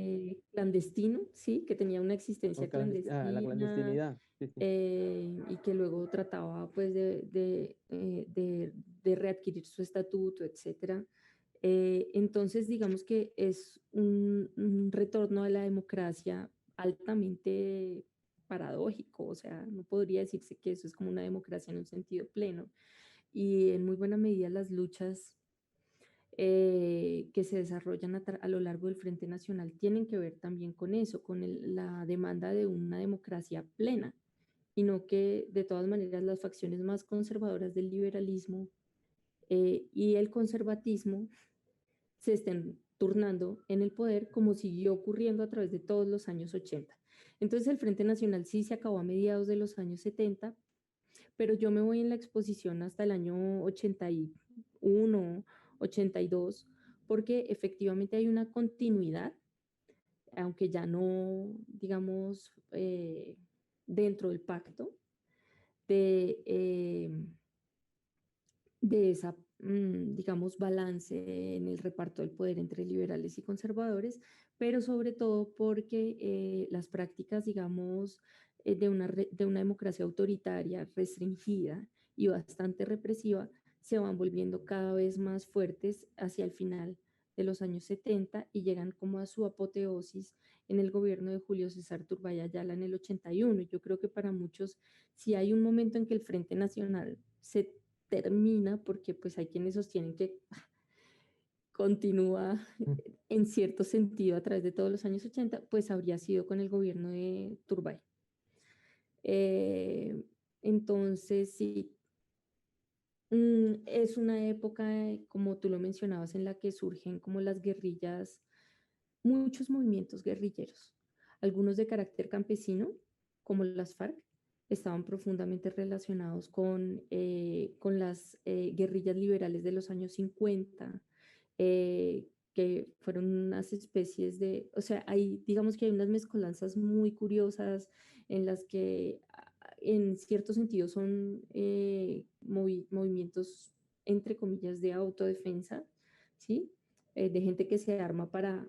clandestino, sí, que tenía una existencia La clandestina, clandestinidad. Sí, sí. y que luego trataba pues de readquirir su estatuto, etcétera. Entonces, digamos que es un retorno a la democracia altamente paradójico, o sea, no podría decirse que eso es como una democracia en un sentido pleno. Y en muy buena medida las luchas que se desarrollan a lo largo del Frente Nacional tienen que ver también con eso, con la demanda de una democracia plena, y no que de todas maneras las facciones más conservadoras del liberalismo y el conservatismo se estén turnando en el poder como siguió ocurriendo a través de todos los años 80. Entonces el Frente Nacional sí se acabó a mediados de los años 70, pero yo me voy en la exposición hasta el año 81, 82, porque efectivamente hay una continuidad, aunque ya no, digamos, dentro del pacto, de, de esa, digamos, balance en el reparto del poder entre liberales y conservadores, pero sobre todo porque las prácticas, digamos, de una democracia autoritaria, restringida y bastante represiva, se van volviendo cada vez más fuertes hacia el final de los años 70 y llegan como a su apoteosis en el gobierno de Julio César Turbay Ayala en el 81. Yo creo que para muchos, si hay un momento en que el Frente Nacional se termina, porque pues hay quienes sostienen que continúa en cierto sentido a través de todos los años 80, pues habría sido con el gobierno de Turbay. Eh, entonces, sí, es una época, como tú lo mencionabas, en la que surgen como las guerrillas, muchos movimientos guerrilleros, algunos de carácter campesino, como las FARC, estaban profundamente relacionados con las guerrillas liberales de los años 50, que fueron unas especies de, o sea, hay, digamos que hay unas mezcolanzas muy curiosas en las que en cierto sentido son movimientos, entre comillas, de autodefensa, ¿sí? De gente que se arma para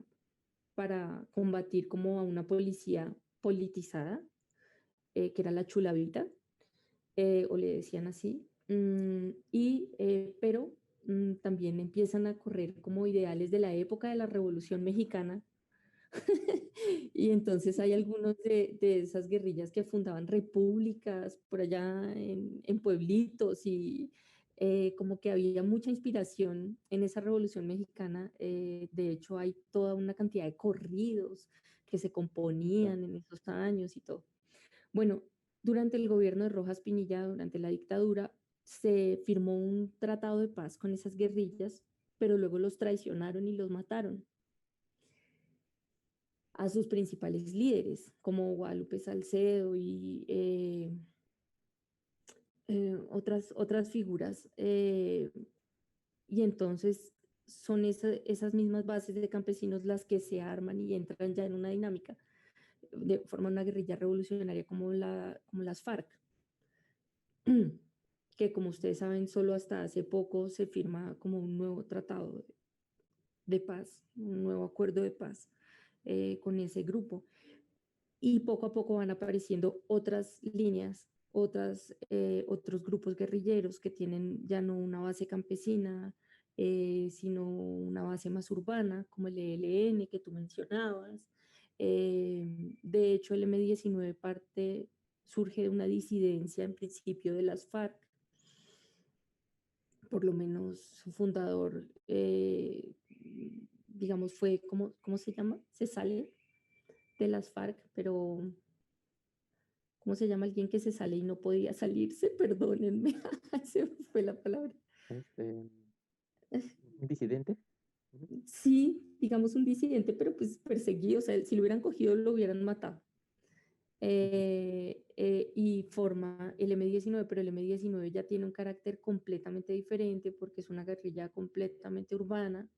combatir como a una policía politizada, que era la chulavita, o le decían así, pero también empiezan a correr como ideales de la época de la Revolución Mexicana. Y entonces hay algunos de esas guerrillas que fundaban repúblicas por allá en pueblitos y como que había mucha inspiración en esa Revolución Mexicana. De hecho, hay toda una cantidad de corridos que se componían en esos años y todo. Bueno, durante el gobierno de Rojas Pinilla, durante la dictadura, se firmó un tratado de paz con esas guerrillas, pero luego los traicionaron y los mataron a sus principales líderes, como Guadalupe Salcedo y otras figuras. Y entonces son esas mismas bases de campesinos las que se arman y entran ya en una dinámica, forman una guerrilla revolucionaria como las FARC, que como ustedes saben, solo hasta hace poco se firma como un nuevo tratado de paz, un nuevo acuerdo de paz con ese grupo. Y poco a poco van apareciendo otras líneas, otros grupos guerrilleros que tienen ya no una base campesina, sino una base más urbana, como el ELN que tú mencionabas, De hecho, el M-19 surge de una disidencia en principio de las FARC, por lo menos su fundador, digamos, fue, ¿cómo se llama? Se sale de las FARC, pero ¿cómo se llama alguien que se sale y no podía salirse? Perdónenme, se me fue la palabra. Un disidente. Sí, digamos un disidente, pero pues perseguido, o sea, si lo hubieran cogido lo hubieran matado. Y forma el M-19, pero el M-19 ya tiene un carácter completamente diferente porque es una guerrilla completamente urbana,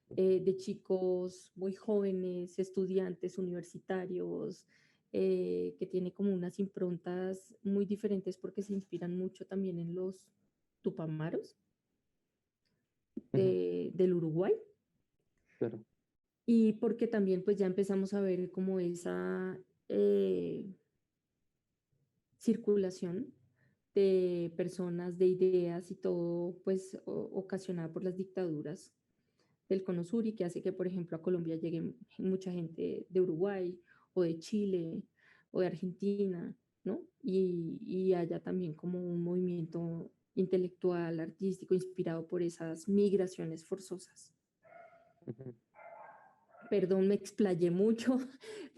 de chicos muy jóvenes, estudiantes universitarios, que tiene como unas improntas muy diferentes porque se inspiran mucho también en los tupamaros del Uruguay. Claro. Y porque también pues ya empezamos a ver como esa circulación de personas, de ideas y todo pues ocasionada por las dictaduras del Cono Sur y que hace que, por ejemplo, a Colombia llegue mucha gente de Uruguay o de Chile o de Argentina, ¿no? Y haya también como un movimiento intelectual, artístico, inspirado por esas migraciones forzosas. Perdón, me explayé mucho.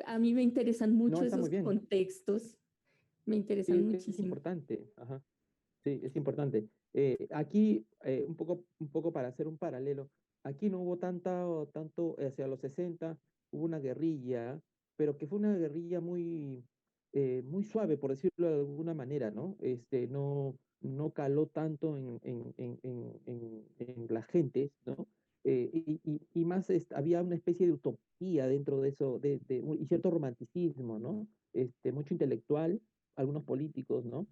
A mí me interesan mucho esos contextos. Me interesan muchísimo. Es importante. Ajá. Sí, es importante. Aquí, un poco para hacer un paralelo, aquí no hubo tanto, hacia los 60 hubo una guerrilla, pero que fue una guerrilla muy suave, por decirlo de alguna manera, ¿no? No caló tanto en las gentes, ¿no? Y más había una especie de utopía dentro de eso, y cierto romanticismo, ¿no? Mucho intelectual, algunos políticos, ¿no?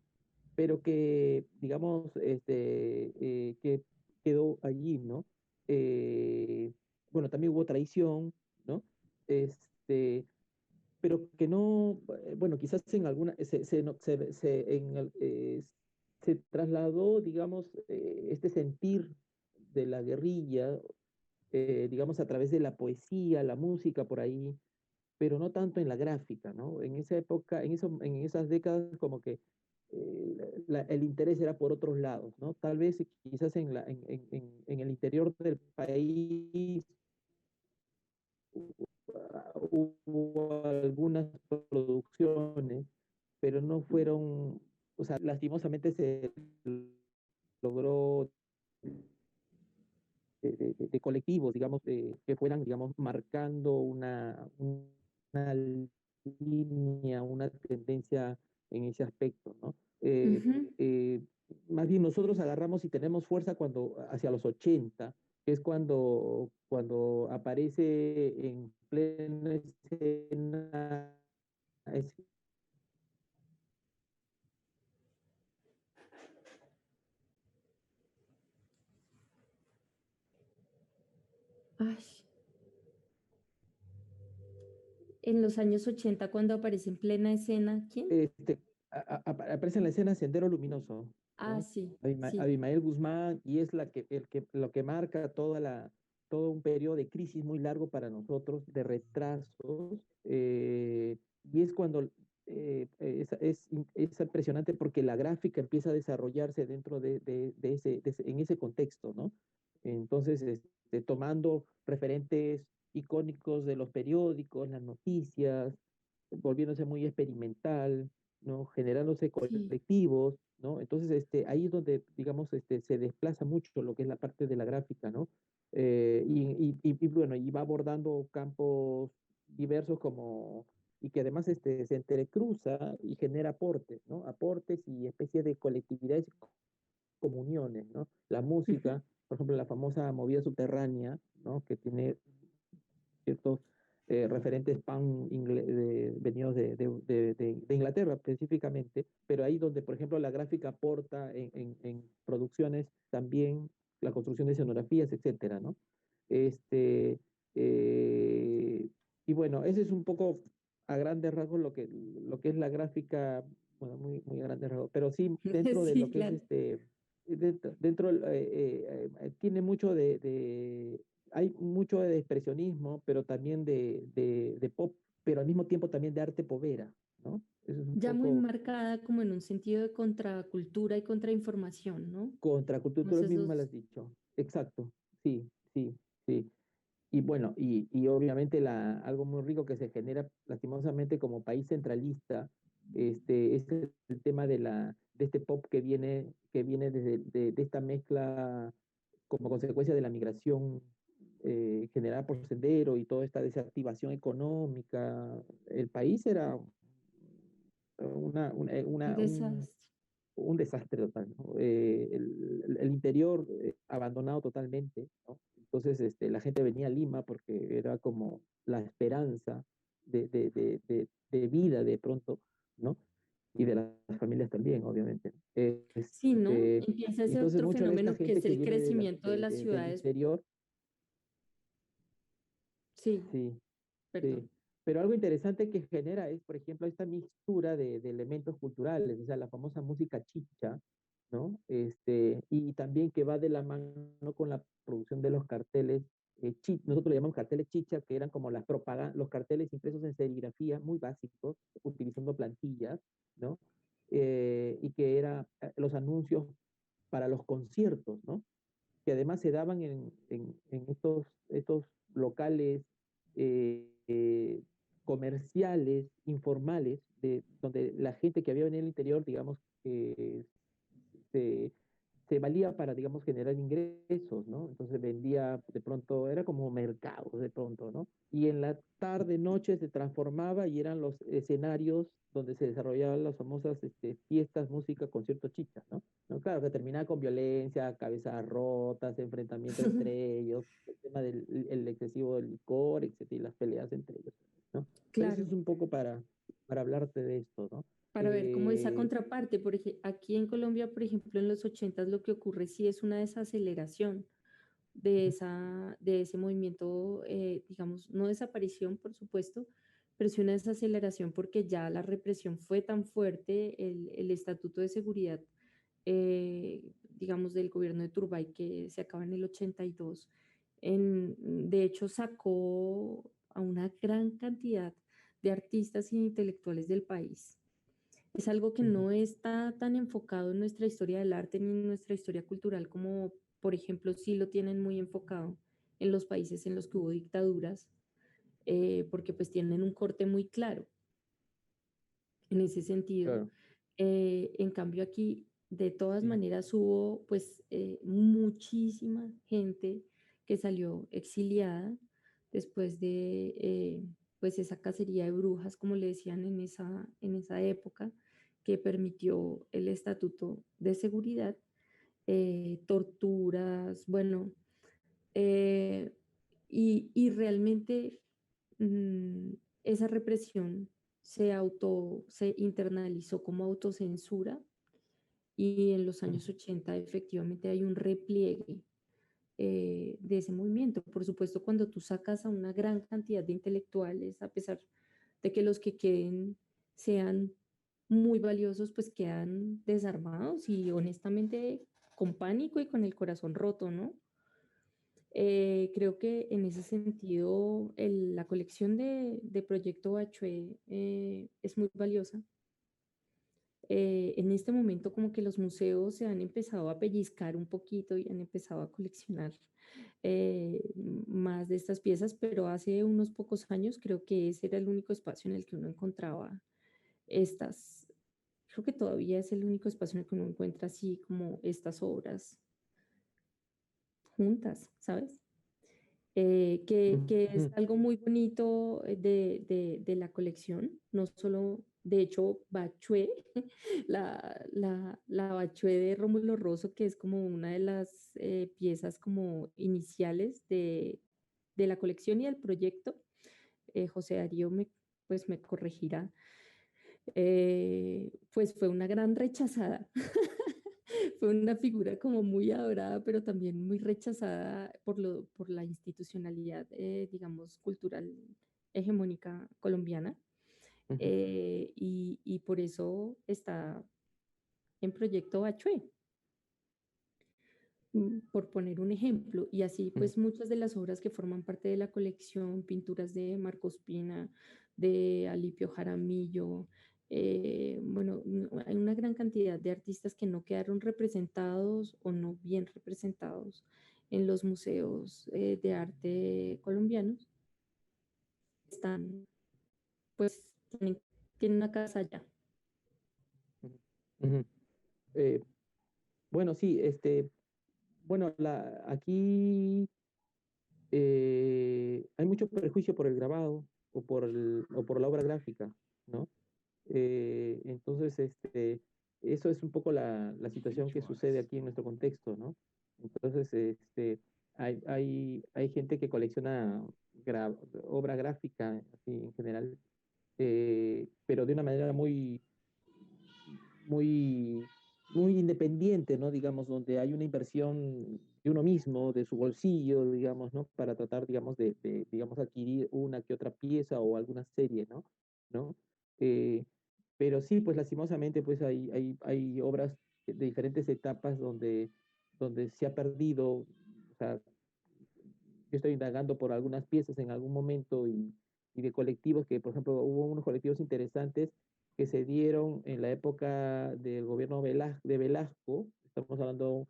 Pero que, digamos, que quedó allí, ¿no? Bueno, también hubo traición, ¿no? Este, pero que no, bueno, quizás en alguna, no, se trasladó, digamos, este sentir de la guerrilla, digamos, a través de la poesía, la música por ahí, pero no tanto en la gráfica, ¿no? En esa época, en esas décadas, como que el interés era por otros lados, ¿no? Tal vez quizás en el interior del país hubo algunas producciones, pero no fueron, o sea, lastimosamente se logró de colectivos, digamos, que fueran, digamos, marcando una línea, una tendencia en ese aspecto, ¿no? Más bien nosotros agarramos y tenemos fuerza hacia los 80, que es cuando aparece en plena escena. Ay. En los años 80, cuando aparece en plena escena, ¿quién? Aparece en la escena Sendero Luminoso, Ah, ¿no? sí, sí. Abimael Guzmán, y es lo que marca todo un periodo de crisis muy largo para nosotros, de retrasos, y es cuando es impresionante porque la gráfica empieza a desarrollarse dentro en ese contexto, ¿no? Entonces, tomando referentes icónicos de los periódicos, las noticias, volviéndose muy experimental, ¿no? Generándose colectivos, ¿no? Entonces, ahí es donde, digamos, se desplaza mucho lo que es la parte de la gráfica, ¿no? Y bueno, y va abordando campos diversos y que además se entrecruza y genera aportes, ¿no? Aportes y especies de colectividades y comuniones, ¿no? La música, por ejemplo, la famosa movida subterránea, ¿no? Que tiene ciertos referentes venidos de Inglaterra específicamente, pero ahí donde, por ejemplo, la gráfica aporta en producciones también la construcción de escenografías, etcétera, ¿no? Este, eh, y bueno, ese es un poco a grandes rasgos lo que es la gráfica, bueno, muy a grandes rasgos, pero sí dentro de Sí, lo que claro. es tiene mucho hay mucho de expresionismo, pero también de pop, pero al mismo tiempo también de arte povera, ¿no? Eso es un Ya muy poco marcada como en un sentido de contracultura y contrainformación, ¿no? contracultura, Como tú esos mismo me lo dos. has dicho. Exacto, sí, sí, sí. Y bueno, y obviamente algo muy rico que se genera lastimosamente como país centralista, es el tema de este pop que viene de esta mezcla como consecuencia de la migración generada por Sendero y toda esta desactivación económica. El país era una, una, Un una- un, desastre. un desastre total, ¿no? El interior abandonado totalmente, ¿no? Entonces, la gente venía a Lima porque era como la esperanza de vida de pronto, ¿no? Y de las familias también, obviamente. Sí, ¿no? Empieza ese Entonces, otro mucha de esta fenómeno que gente es que el viene crecimiento de las del ciudades. interior, Sí, sí, perdón. sí. Pero algo interesante que genera es, por ejemplo, esta mixtura de elementos culturales, o sea, la famosa música chicha, ¿no? Y también que va de la mano con la producción de los carteles, nosotros le llamamos carteles chicha, que eran como las propagandas, los carteles impresos en serigrafía, muy básicos, utilizando plantillas, ¿no? Y que eran los anuncios para los conciertos, ¿no? Que además se daban en estos locales comerciales, informales, donde la gente que había venido del interior, digamos, se, se valía para, digamos, generar ingresos, ¿no? Entonces vendía, de pronto, era como mercados de pronto, ¿no? Y en la tarde, noche se transformaba y eran los escenarios donde se desarrollaban las famosas fiestas, música, conciertos chichas, ¿no? ¿No? Claro, que terminaba con violencia, cabezas rotas, enfrentamientos entre ellos, el tema del el excesivo del licor, etcétera, y las peleas entre ellos, ¿no? Pero eso Claro, es un poco para hablarte de esto, ¿no? para ver cómo esa Eh, contraparte, porque aquí en Colombia, por ejemplo, en los 80 lo que ocurre sí es una desaceleración de ese movimiento, digamos, no desaparición, por supuesto, pero sí una desaceleración porque ya la represión fue tan fuerte, el Estatuto de Seguridad, digamos, del gobierno de Turbay, que se acaba en el 82, de hecho sacó a una gran cantidad de artistas e intelectuales del país. Es algo que Ujú, no está tan enfocado en nuestra historia del arte ni en nuestra historia cultural como, por ejemplo, sí lo tienen muy enfocado en los países en los que hubo dictaduras, porque pues tienen un corte muy claro en ese sentido. claro. En cambio aquí, de todas Sí. maneras, hubo pues muchísima gente que salió exiliada después de pues esa cacería de brujas, como le decían en esa época, que permitió el Estatuto de Seguridad, torturas, bueno, eh, y realmente mm, esa represión se internalizó como autocensura y en los años Ujú, 80 efectivamente hay un repliegue de ese movimiento. Por supuesto, cuando tú sacas a una gran cantidad de intelectuales, a pesar de que los que queden sean muy valiosos, pues quedan desarmados y honestamente con pánico y con el corazón roto, ¿no? Creo que en ese sentido la colección de Proyecto Bachué es muy valiosa. En este momento como que los museos se han empezado a pellizcar un poquito y han empezado a coleccionar más de estas piezas, pero hace unos pocos años creo que ese era el único espacio en el que uno encontraba estas. Creo que todavía es el único espacio en el que uno encuentra así como estas obras juntas, ¿sabes? Que es ujú. algo muy bonito de la colección, no solo, de hecho, Bachué, la Bachué de Rómulo Rosso, que es como una de las piezas como iniciales de la colección y del proyecto, José Darío pues me corregirá, pues fue una gran rechazada. Fue una figura como muy adorada, pero también muy rechazada por la institucionalidad, digamos, cultural hegemónica colombiana. Ujú. Y por eso está en Proyecto Bachué. por poner un ejemplo, y así pues muchas de las obras que forman parte de la colección, pinturas de Marcos Pina, de Alipio Jaramillo, bueno, hay una gran cantidad de artistas que no quedaron representados o no bien representados en los museos de arte colombianos, están, pues, tienen una casa allá. Ujú. Eh, bueno, sí, bueno, aquí hay mucho prejuicio por el grabado o por la obra gráfica, ¿no? Entonces, eso es un poco la situación que sucede aquí en nuestro contexto, ¿no? Entonces, hay gente que colecciona obra gráfica, así en general, pero de una manera muy, muy independiente, ¿no? Digamos, donde hay una inversión de uno mismo, de su bolsillo, digamos, ¿no? Para tratar, digamos, digamos, adquirir una que otra pieza o alguna serie, ¿no? ¿No? Eh, pero sí, pues lastimosamente, pues hay obras de diferentes etapas donde se ha perdido, o sea, yo estoy indagando por algunas piezas en algún momento y de colectivos que, por ejemplo, hubo unos colectivos interesantes que se dieron en la época del gobierno de Velasco, estamos hablando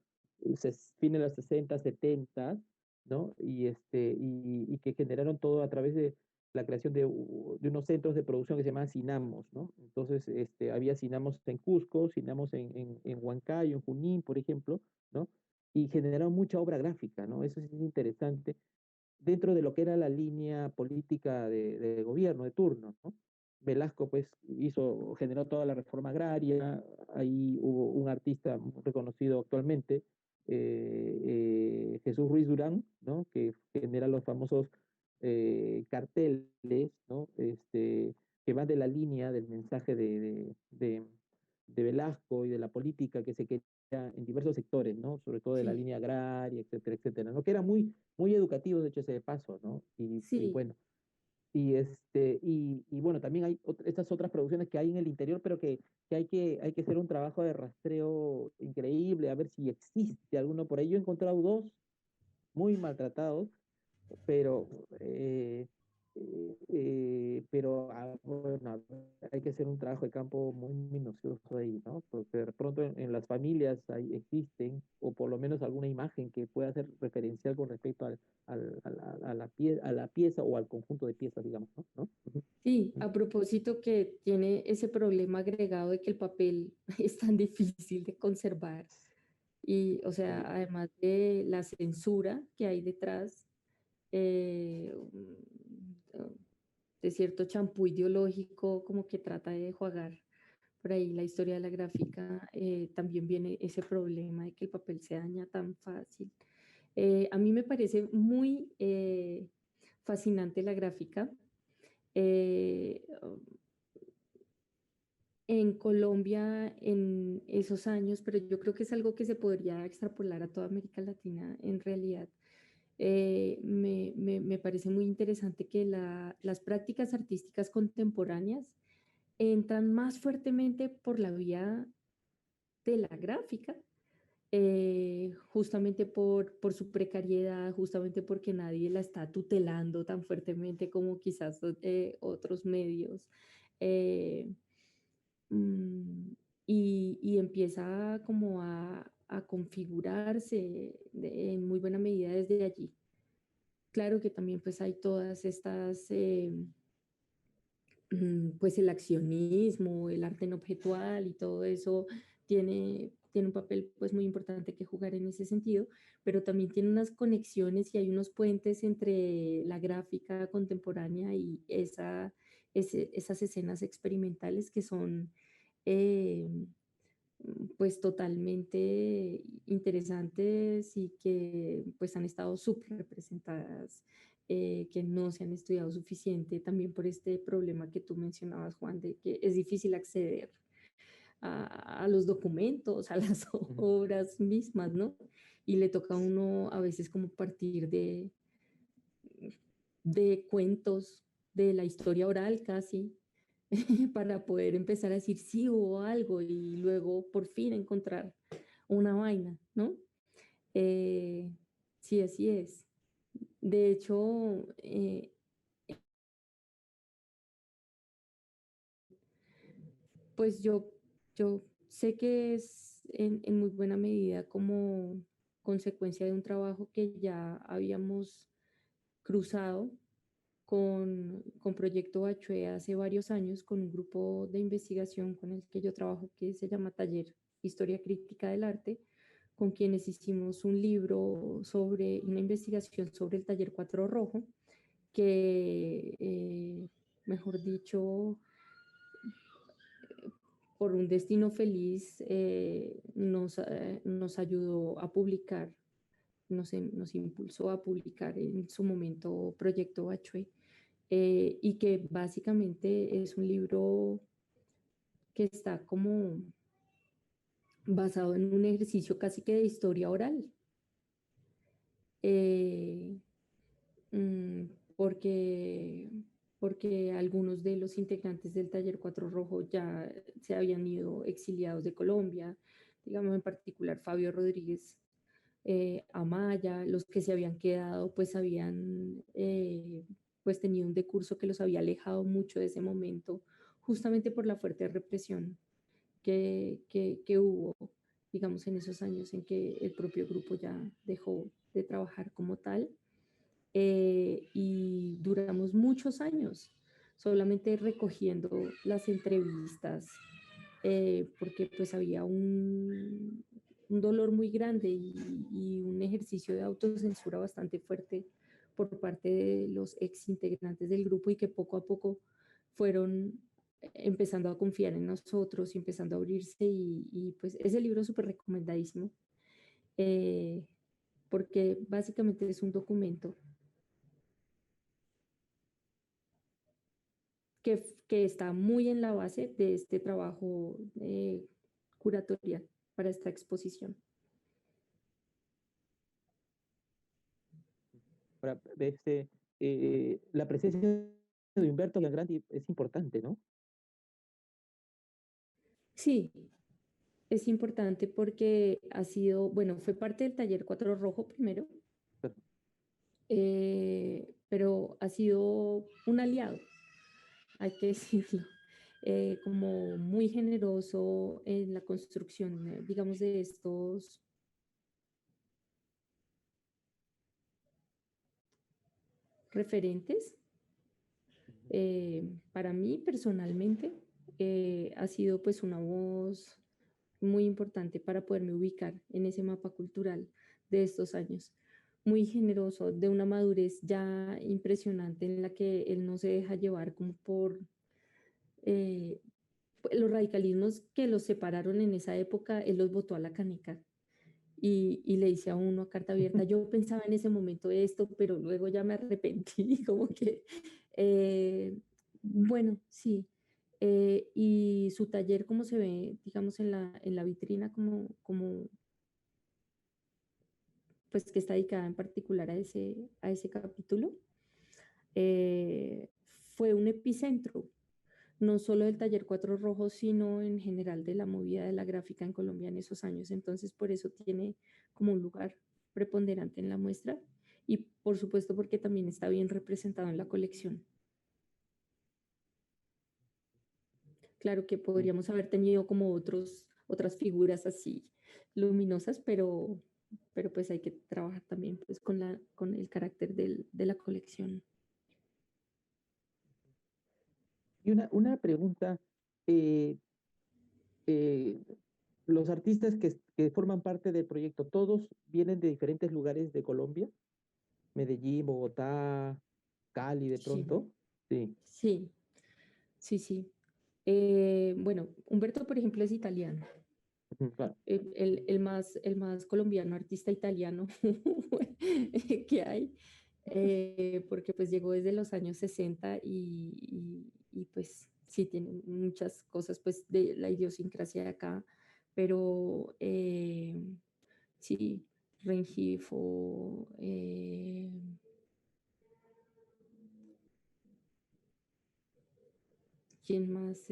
fines de los 60, 70, ¿no? Y que generaron todo a través de la creación de unos centros de producción que se llamaban Cinamos, ¿no? Entonces, había Cinamos en Cusco, Cinamos en Huancayo, en Junín, por ejemplo, ¿no? Y generaron mucha obra gráfica, ¿no? Eso sí es interesante dentro de lo que era la línea política de gobierno de turno, ¿no? Velasco pues generó toda la reforma agraria, ahí hubo un artista reconocido actualmente, Jesús Ruiz Durán, ¿no? Que genera los famosos carteles, ¿no? Que van de la línea del mensaje de Velasco y de la política que se quería en diversos sectores, ¿no? Sobre todo de la Sí, línea agraria, etcétera, etcétera, ¿no? Que era muy educativos, de hecho, ese de paso, ¿no? Y sí, bueno, y bueno, también hay estas otras producciones que hay en el interior, pero que hay que hacer un trabajo de rastreo increíble, a ver si existe alguno por ahí. Yo he encontrado dos muy maltratados, pero, pero bueno, hay que hacer un trabajo de campo muy minucioso ahí, ¿no? Porque de pronto en las familias ahí existen, o por lo menos alguna imagen que pueda ser referencial con respecto a la pieza o al conjunto de piezas, digamos, ¿no? ¿No? Ujú, sí, ujú. a propósito que tiene ese problema agregado de que el papel es tan difícil de conservar y, o sea, Sí. además de la censura que hay detrás, de cierto champú ideológico como que trata de jugar por ahí la historia de la gráfica, también viene ese problema de que el papel se daña tan fácil. A mí me parece muy fascinante la gráfica. Eh, en Colombia en esos años, pero yo creo que es algo que se podría extrapolar a toda América Latina en realidad. Me parece muy interesante que las prácticas artísticas contemporáneas entran más fuertemente por la vía de la gráfica, justamente por su precariedad, justamente porque nadie la está tutelando tan fuertemente como quizás otros medios. Eh, mm, y empieza como a configurarse en muy buena medida desde allí. Claro que también pues hay todas estas, pues el accionismo, el arte no objetual y todo eso tiene un papel pues muy importante que jugar en ese sentido, pero también tiene unas conexiones y hay unos puentes entre la gráfica contemporánea y esas escenas experimentales que son eh, pues totalmente interesantes y que pues han estado súper representadas, que no se han estudiado suficiente también por este problema que tú mencionabas, Juan, de que es difícil acceder a los documentos, a las Ujú. obras mismas, ¿no? Y le toca a uno a veces como partir de cuentos, de la historia oral casi, para poder empezar a decir sí hubo algo y luego por fin encontrar una vaina, ¿no? Eh, sí, así es. De hecho, pues yo sé que es en muy buena medida como consecuencia de un trabajo que ya habíamos cruzado con Proyecto Bachué hace varios años, con un grupo de investigación con el que yo trabajo que se llama Taller Historia Crítica del Arte, con quienes hicimos un libro sobre una investigación sobre el Taller Cuatro Rojo, que, mejor dicho, por un destino feliz, nos ayudó a publicar, nos impulsó a publicar en su momento Proyecto Bachué, y que básicamente es un libro que está como basado en un ejercicio casi que de historia oral. Eh, mm, porque, porque algunos de los integrantes del Taller Cuatro Rojo ya se habían ido exiliados de Colombia, digamos en particular Fabio Rodríguez Amaya, los que se habían quedado pues habían pues tenido un decurso que los había alejado mucho de ese momento, justamente por la fuerte represión que hubo, digamos, en esos años en que el propio grupo ya dejó de trabajar como tal. Y duramos muchos años solamente recogiendo las entrevistas, porque pues había un dolor muy grande y un ejercicio de autocensura bastante fuerte por parte de los ex integrantes del grupo y que poco a poco fueron empezando a confiar en nosotros y empezando a abrirse y pues ese libro es súper recomendadísimo, eh, porque básicamente es un documento que está muy en la base de este trabajo curatorial para esta exposición. Ahora, la presencia de Humberto Villagrán es importante, ¿no? Sí, es importante porque ha sido, bueno, fue parte del taller Cuatro Rojo primero, pero ha sido un aliado, hay que decirlo, como muy generoso en la construcción, digamos, de estos referentes. Para mí personalmente ha sido pues una voz muy importante para poderme ubicar en ese mapa cultural de estos años. Muy generoso, de una madurez ya impresionante en la que él no se deja llevar como por eh, los radicalismos que los separaron en esa época, él los botó a la caneca y le dice a uno a carta abierta, yo pensaba en ese momento esto, pero luego ya me arrepentí, como que, bueno, sí. Y su taller, como se ve, digamos, en la vitrina, como, pues que está dedicada en particular a ese capítulo, eh, fue un epicentro, no solo del taller Cuatro Rojos, sino en general de la movida de la gráfica en Colombia en esos años. Entonces, por eso tiene como un lugar preponderante en la muestra y por supuesto porque también está bien representado en la colección. Claro que podríamos haber tenido como otras figuras así luminosas, pero pues hay que trabajar también pues con el carácter de la colección. Y una pregunta, eh, eh, los artistas que forman parte del proyecto, ¿todos vienen de diferentes lugares de Colombia? Medellín, Bogotá, Cali, de Sí, pronto. Sí, sí, sí, sí. Bueno, Humberto, por ejemplo, es italiano. ujú, claro. El más colombiano artista italiano que hay, porque pues llegó desde los años 60 y pues sí tiene muchas cosas pues de la idiosincrasia de acá, pero sí, Rengifo, ¿quién más?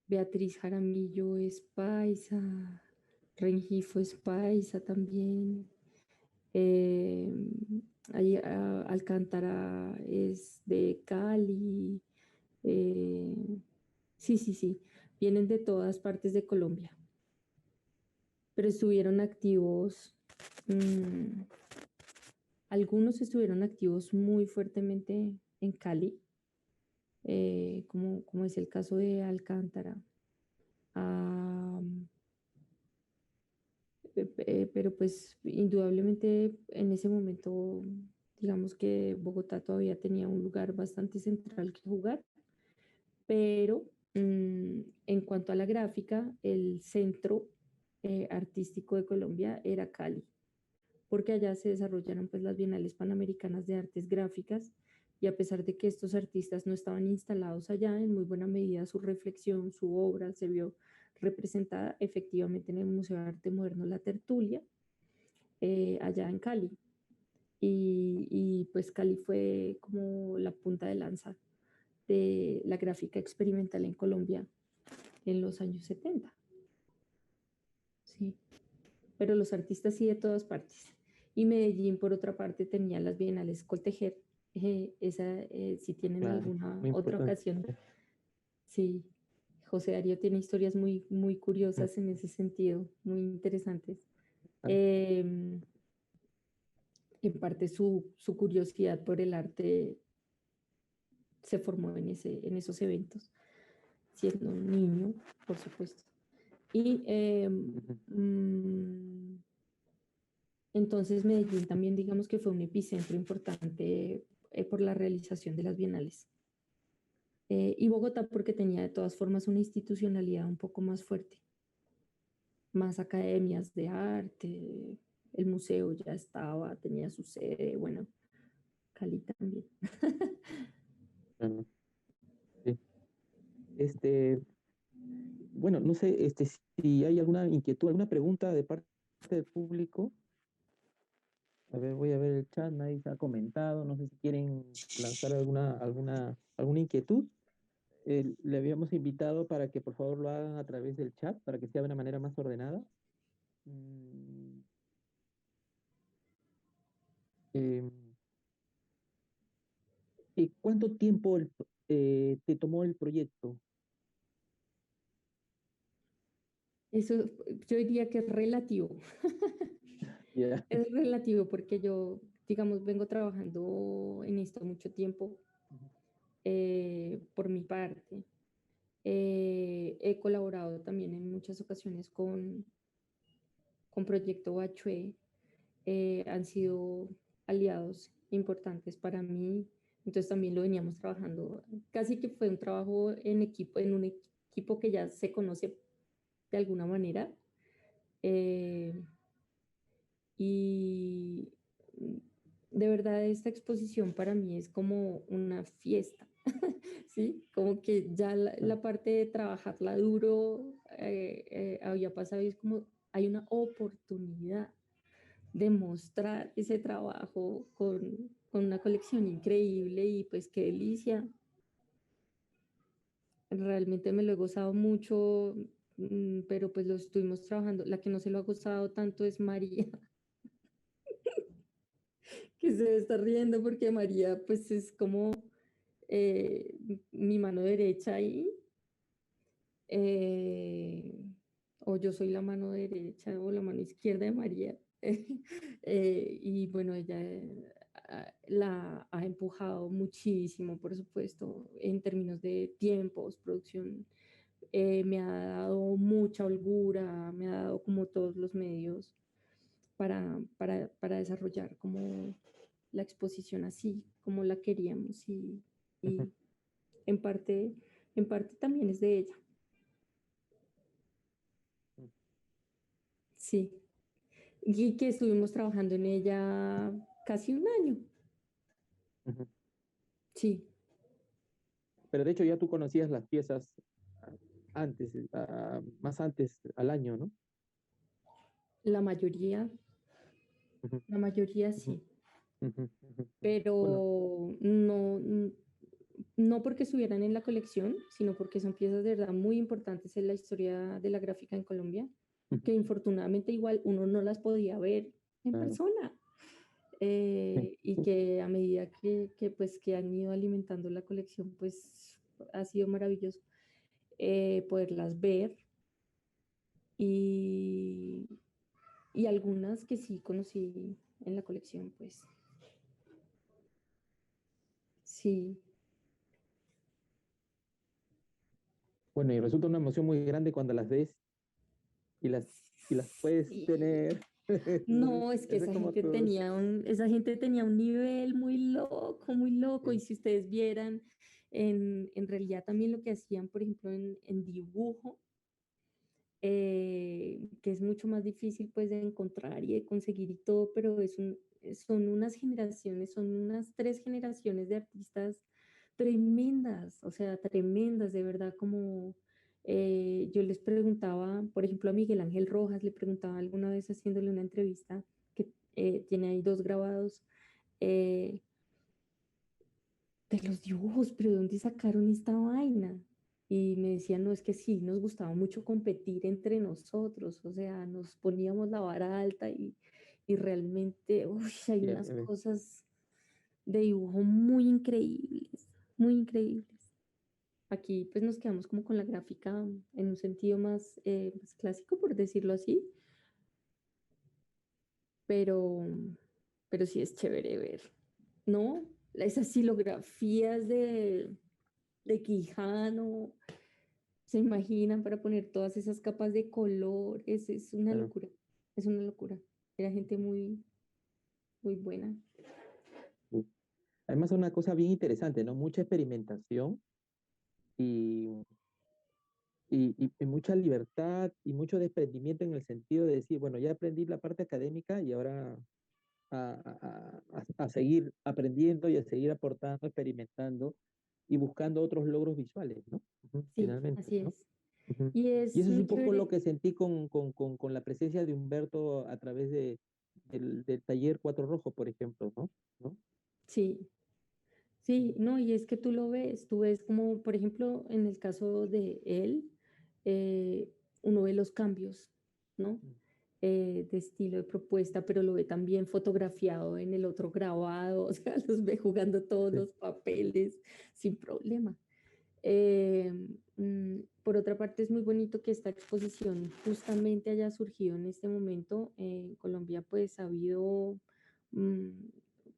Beatriz Jaramillo es paisa. Rengifo es paisa también. Eh, Alcántara es de Cali. Sí, sí, sí. Vienen de todas partes de Colombia, pero estuvieron activos. mm, Algunos estuvieron activos muy fuertemente en Cali, como es el caso de Alcántara. Ah, pero pues indudablemente en ese momento, digamos que Bogotá todavía tenía un lugar bastante central que jugar, pero en cuanto a la gráfica, el centro artístico de Colombia era Cali, porque allá se desarrollaron pues las Bienales Panamericanas de Artes Gráficas, y a pesar de que estos artistas no estaban instalados allá, en muy buena medida su reflexión, su obra se vio representada efectivamente en el Museo de Arte Moderno La Tertulia, allá en Cali. Pues Cali fue como la punta de lanza de la gráfica experimental en Colombia en los años 70. Sí, pero los artistas sí de todas partes. Y Medellín, por otra parte, tenía las Bienales Coltejer. Si tienen Claro, alguna muy otra importante. ocasión, sí. José Darío tiene historias muy, muy Mm, curiosas en ese sentido, muy interesantes. ah, En parte su curiosidad por el arte se formó en esos eventos, siendo un niño, por supuesto. Y ujú. entonces Medellín también digamos que fue un epicentro importante por la realización de las bienales. Y Bogotá porque tenía de todas formas una institucionalidad un poco más fuerte, más academias de arte, el museo ya estaba, tenía su sede, bueno, Cali también. Claro, sí. Este, bueno, no sé, si hay alguna inquietud, alguna pregunta de parte del público. A ver, voy a ver el chat, nadie se ha comentado, no sé si quieren lanzar alguna inquietud. Le habíamos invitado para que por favor lo hagan a través del chat, para que sea de una manera más ordenada. Mm, em, ¿Y cuánto tiempo te tomó el proyecto? Eso yo diría que es relativo. Ya. Es relativo porque yo, digamos, vengo trabajando en esto mucho tiempo por mi parte. He colaborado también en muchas ocasiones con Proyecto Bachué. Han sido aliados importantes para mí. Entonces también lo veníamos trabajando. Casi que fue un trabajo en equipo, en un equipo que ya se conoce de alguna manera. Eh, y de verdad esta exposición para mí es como una fiesta. ¿Sí? Como que ya la parte de trabajarla duro había pasado y es como hay una oportunidad de mostrar ese trabajo con una colección increíble y pues qué delicia. Realmente me lo he gozado mucho, pero pues lo estuvimos trabajando. La que no se lo ha gozado tanto es María, que se está riendo porque María pues es como eh, mi mano derecha ahí. eh, o yo soy la mano derecha o la mano izquierda de María. Y bueno, ella la ha empujado muchísimo, por supuesto, en términos de tiempos, producción. Me ha dado mucha holgura, me ha dado como todos los medios para desarrollar como la exposición así, como la queríamos Ujú. y en parte, en parte también es de ella. Sí, y que estuvimos trabajando en ella casi un año. Ujú. Sí, Pero de hecho ya tú conocías las piezas ah, antes, más antes al año, ¿no? la mayoría, Ujú, la mayoría ujú, sí, ujú, ujú, ujú. Bueno, pero no, no porque estuvieran en la colección, sino porque son piezas de verdad muy importantes en la historia de la gráfica en Colombia. que infortunadamente igual uno no las podía ver en Claro. persona. Y que a medida pues, que han ido alimentando la colección, pues ha sido maravilloso poderlas ver y, y algunas que sí conocí en la colección, pues sí, Bueno, y resulta una emoción muy grande cuando las ves y las puedes sí. tener. No, es que Ese es como tu... esa gente tenía un nivel muy loco, muy loco. Y Sí, si ustedes vieran, en realidad también lo que hacían, por ejemplo, en dibujo, que es mucho más difícil pues de encontrar y de conseguir y todo, pero son unas generaciones, son unas 3 generaciones de artistas tremendas, o sea, tremendas, de verdad, como yo les preguntaba, por ejemplo, a Miguel Ángel Rojas, le preguntaba alguna vez haciéndole una entrevista, que tiene ahí 2 grabados, eh, de los dibujos, pero ¿de dónde sacaron esta vaina? Y me decían, no, es que sí, nos gustaba mucho competir entre nosotros, o sea, nos poníamos la vara alta y realmente, uy, hay sí, unas cosas de dibujo muy increíbles, muy increíbles. Aquí pues nos quedamos como con la gráfica en un sentido más clásico, por decirlo así, pero, pero sí es chévere ver, ¿no? Esas silografías de Quijano, se imaginan para poner todas esas capas de color, es una claro. locura, es una locura. Era gente muy, muy buena. Sí. Además, una cosa bien interesante, ¿no? Mucha experimentación y, y mucha libertad y mucho desprendimiento en el sentido de decir, bueno, ya aprendí la parte académica y ahora a seguir aprendiendo y a seguir aportando, experimentando y buscando otros logros visuales, ¿no? Ujú, Sí, finalmente, así ¿no? es. Ujú. Y Y es eso es muy un poco lo chévere. que sentí con la presencia de Humberto a través del taller Cuatro Rojo, por ejemplo, ¿no? ¿No? Sí, sí, no, y es que tú ves como, por ejemplo, en el caso de él, eh, uno ve los cambios, ¿no? De estilo, de propuesta, pero lo ve también fotografiado en el otro grabado, o sea, los ve jugando todos Sí, los papeles sin problema. Eh, por otra parte, es muy bonito que esta exposición justamente haya surgido en este momento. En Colombia, pues ha habido, mm,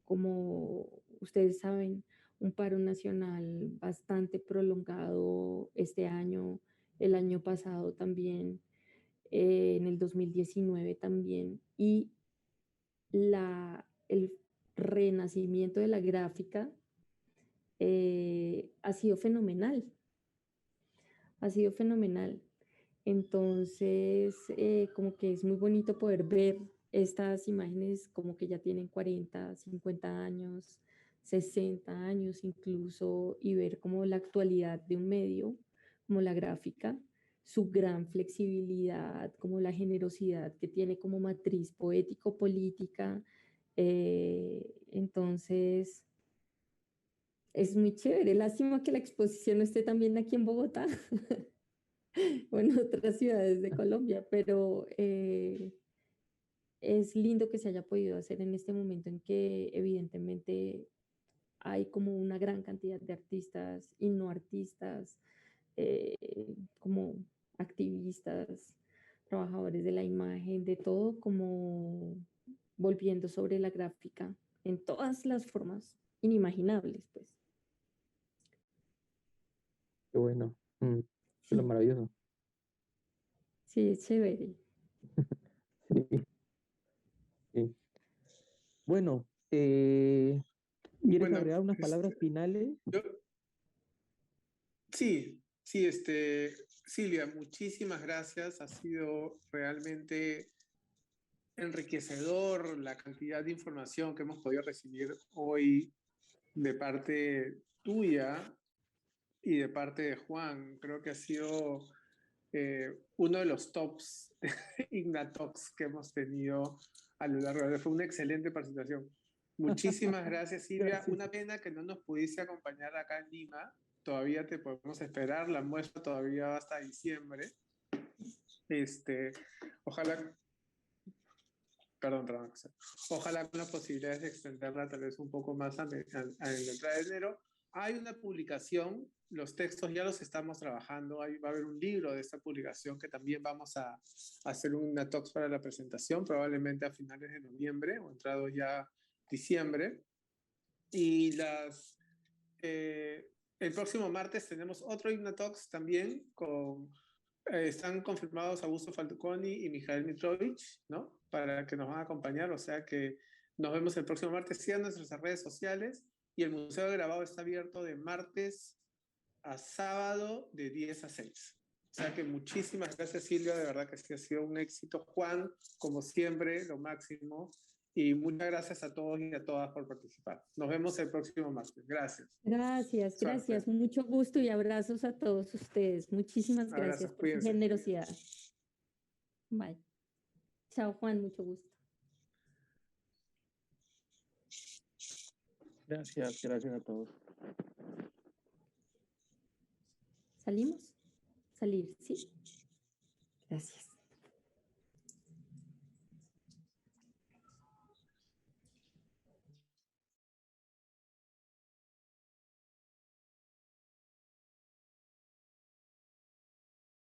como ustedes saben, un paro nacional bastante prolongado este año, el año pasado también, en el 2019 también, y el renacimiento de la gráfica ha sido fenomenal, ha sido fenomenal. Entonces, como que es muy bonito poder ver estas imágenes como que ya tienen 40, 50 años, 60 años incluso, y ver como la actualidad de un medio, como la gráfica, su gran flexibilidad, como la generosidad que tiene como matriz poético-política. Entonces, es muy chévere. Lástima que la exposición no esté también aquí en Bogotá. O en otras ciudades de Colombia, pero es lindo que se haya podido hacer en este momento en que evidentemente hay como una gran cantidad de artistas y no artistas, eh, como activistas, trabajadores de la imagen, de todo, como volviendo sobre la gráfica en todas las formas inimaginables, pues. qué bueno. Es lo Sí, maravilloso. sí, es chévere. Sí, sí. Bueno, ¿quieres Bueno, agregar unas palabras finales? yo, sí, sí, Silvia, muchísimas gracias. Ha sido realmente enriquecedor la cantidad de información que hemos podido recibir hoy de parte tuya y de parte de Juan. Creo que ha sido uno de los tops Ignatox que hemos tenido a lo largo de... Fue una excelente participación. Muchísimas gracias, Silvia. Gracias. Una pena que no nos pudiste acompañar acá en Lima. Todavía te podemos esperar. La muestra todavía va hasta diciembre. Ojalá, perdón, ojalá con las posibilidades de extenderla tal vez un poco más a la entrada de enero. Hay una publicación, los textos ya los estamos trabajando, va a haber un libro de esta publicación que también vamos a hacer una talks para la presentación, probablemente a finales de noviembre o entrado ya diciembre. Y el próximo martes tenemos otro Ignatox también están confirmados Augusto Falconi y Mijael Mitrovich, ¿no? Para que nos van a acompañar, o sea que nos vemos el próximo martes. Sigan nuestras redes sociales y el Museo de Grabado está abierto de martes a sábado de 10 a 6. O sea que muchísimas gracias, Silvia, de verdad que sí ha sido un éxito. Juan, como siempre, lo máximo. Y muchas gracias a todos y a todas por participar. Nos vemos el próximo martes. Gracias. Gracias, Suerte. gracias. Mucho gusto y abrazos a todos ustedes. Muchísimas gracias por su generosidad. Bye. Chao, Juan, mucho gusto. Gracias a todos. ¿Salimos? Salir, sí. Gracias.